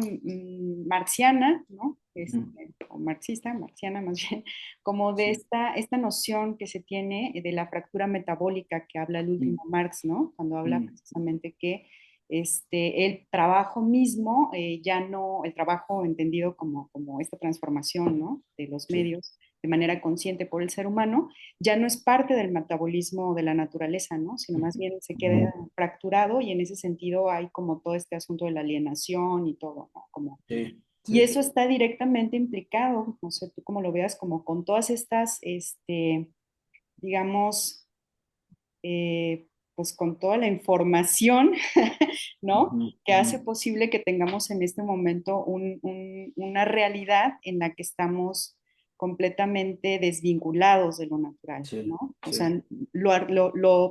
Speaker 1: marxiana, ¿no?
Speaker 2: ujú,
Speaker 1: O marxista, marxiana más bien, como de
Speaker 2: sí,
Speaker 1: esta noción que se tiene de la fractura metabólica que habla el último
Speaker 2: ujú,
Speaker 1: Marx, ¿no? Cuando habla
Speaker 2: ujú,
Speaker 1: precisamente que el trabajo mismo, ya no, el trabajo entendido como esta transformación, ¿no? De los
Speaker 2: sí,
Speaker 1: medios de manera consciente por el ser humano, ya no es parte del metabolismo de la naturaleza, ¿no? Sino más
Speaker 2: ujú,
Speaker 1: bien se queda
Speaker 2: ujú,
Speaker 1: fracturado y en ese sentido hay como todo este asunto de la alienación y todo, ¿no?
Speaker 2: sí,
Speaker 1: Y
Speaker 2: sí,
Speaker 1: eso está directamente implicado, no sé tú cómo lo veas, como con todas estas, digamos, eh, pues con toda la información, ¿no?
Speaker 2: ujú,
Speaker 1: Que hace posible que tengamos en este momento una realidad en la que estamos completamente desvinculados de lo natural,
Speaker 2: sí,
Speaker 1: ¿no? O sea,
Speaker 2: sí,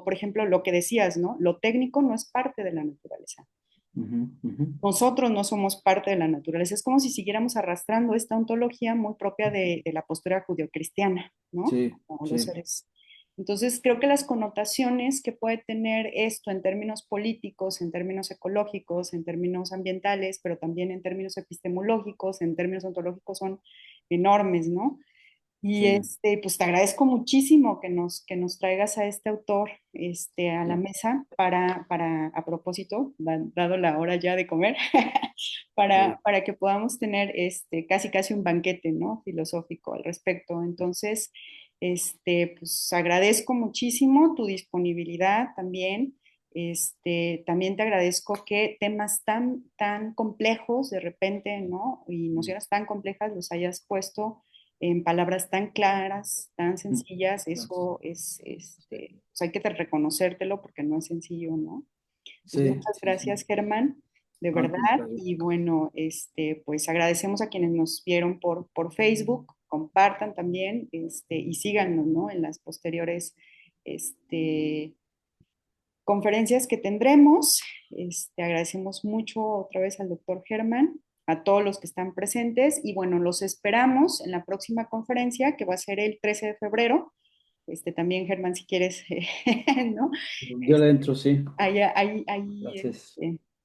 Speaker 1: por ejemplo, lo que decías, ¿no? Lo técnico no es parte de la naturaleza.
Speaker 2: ujú, ujú,
Speaker 1: Nosotros no somos parte de la naturaleza. Es como si siguiéramos arrastrando esta ontología muy propia de la postura judeocristiana, ¿no?
Speaker 2: sí,
Speaker 1: Como los
Speaker 2: sí,
Speaker 1: seres. Entonces, creo que las connotaciones que puede tener esto en términos políticos, en términos ecológicos, en términos ambientales, pero también en términos epistemológicos, en términos ontológicos, son enormes, ¿no? Y
Speaker 2: sí,
Speaker 1: pues te agradezco muchísimo que nos traigas a este autor a la
Speaker 2: sí,
Speaker 1: mesa a propósito, dado la hora ya de comer,
Speaker 2: sí,
Speaker 1: para que podamos tener casi casi un banquete, ¿no? Filosófico al respecto. Entonces, pues agradezco muchísimo tu disponibilidad también. También te agradezco que temas tan complejos de repente, ¿no? Y
Speaker 2: ujú,
Speaker 1: nociones tan complejas los hayas puesto en palabras tan claras, tan
Speaker 2: ujú,
Speaker 1: sencillas,
Speaker 2: gracias.
Speaker 1: eso pues hay que reconocértelo porque no es sencillo, ¿no? Pues
Speaker 2: Sí,
Speaker 1: muchas
Speaker 2: sí, sí,
Speaker 1: gracias, Germán, de
Speaker 2: no, al
Speaker 1: verdad.
Speaker 2: contrario.
Speaker 1: Y bueno, pues agradecemos a quienes nos vieron por Facebook, compartan también y síganos, ¿no? En las posteriores conferencias que tendremos. Agradecemos mucho otra vez al doctor Germán, a todos los que están presentes y bueno, los esperamos en la próxima conferencia que va a ser el 13 de febrero. También, Germán, si quieres, ¿no?
Speaker 2: Yo le entro, sí.
Speaker 1: Ahí,
Speaker 2: Gracias.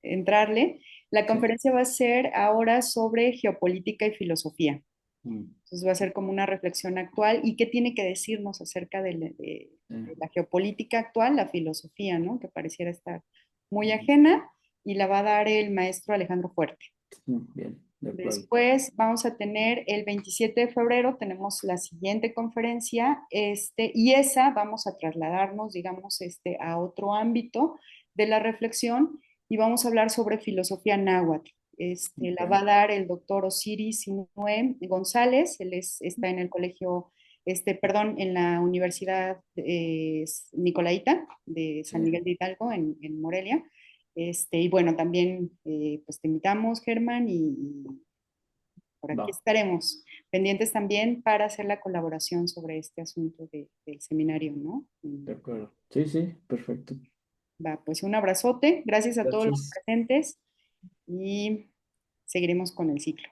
Speaker 1: entrarle. La
Speaker 2: Sí.
Speaker 1: conferencia va a ser ahora sobre geopolítica y filosofía.
Speaker 2: Mm,
Speaker 1: Entonces va a ser como una reflexión actual y qué tiene que decirnos acerca de la geopolítica actual, la filosofía, ¿no? Que pareciera estar muy ajena y la va a dar el maestro Alejandro Fuerte.
Speaker 2: Bien, de acuerdo.
Speaker 1: Después vamos a tener el 27 de febrero, tenemos la siguiente conferencia, y esa vamos a trasladarnos, digamos, a otro ámbito de la reflexión y vamos a hablar sobre filosofía náhuatl. La va a dar el doctor Osiris Sinue González, él está en el colegio, perdón, en la Universidad Nicolaita de San
Speaker 2: Sí.
Speaker 1: Miguel de Hidalgo, en Morelia. Y bueno, también pues te invitamos, Germán, y por aquí
Speaker 2: Va,
Speaker 1: estaremos pendientes también para hacer la colaboración sobre este asunto del seminario, ¿no?
Speaker 2: de acuerdo. Sí, sí, perfecto.
Speaker 1: Va, pues un abrazote, gracias a todos los
Speaker 2: Gracias.
Speaker 1: presentes y seguiremos con el ciclo.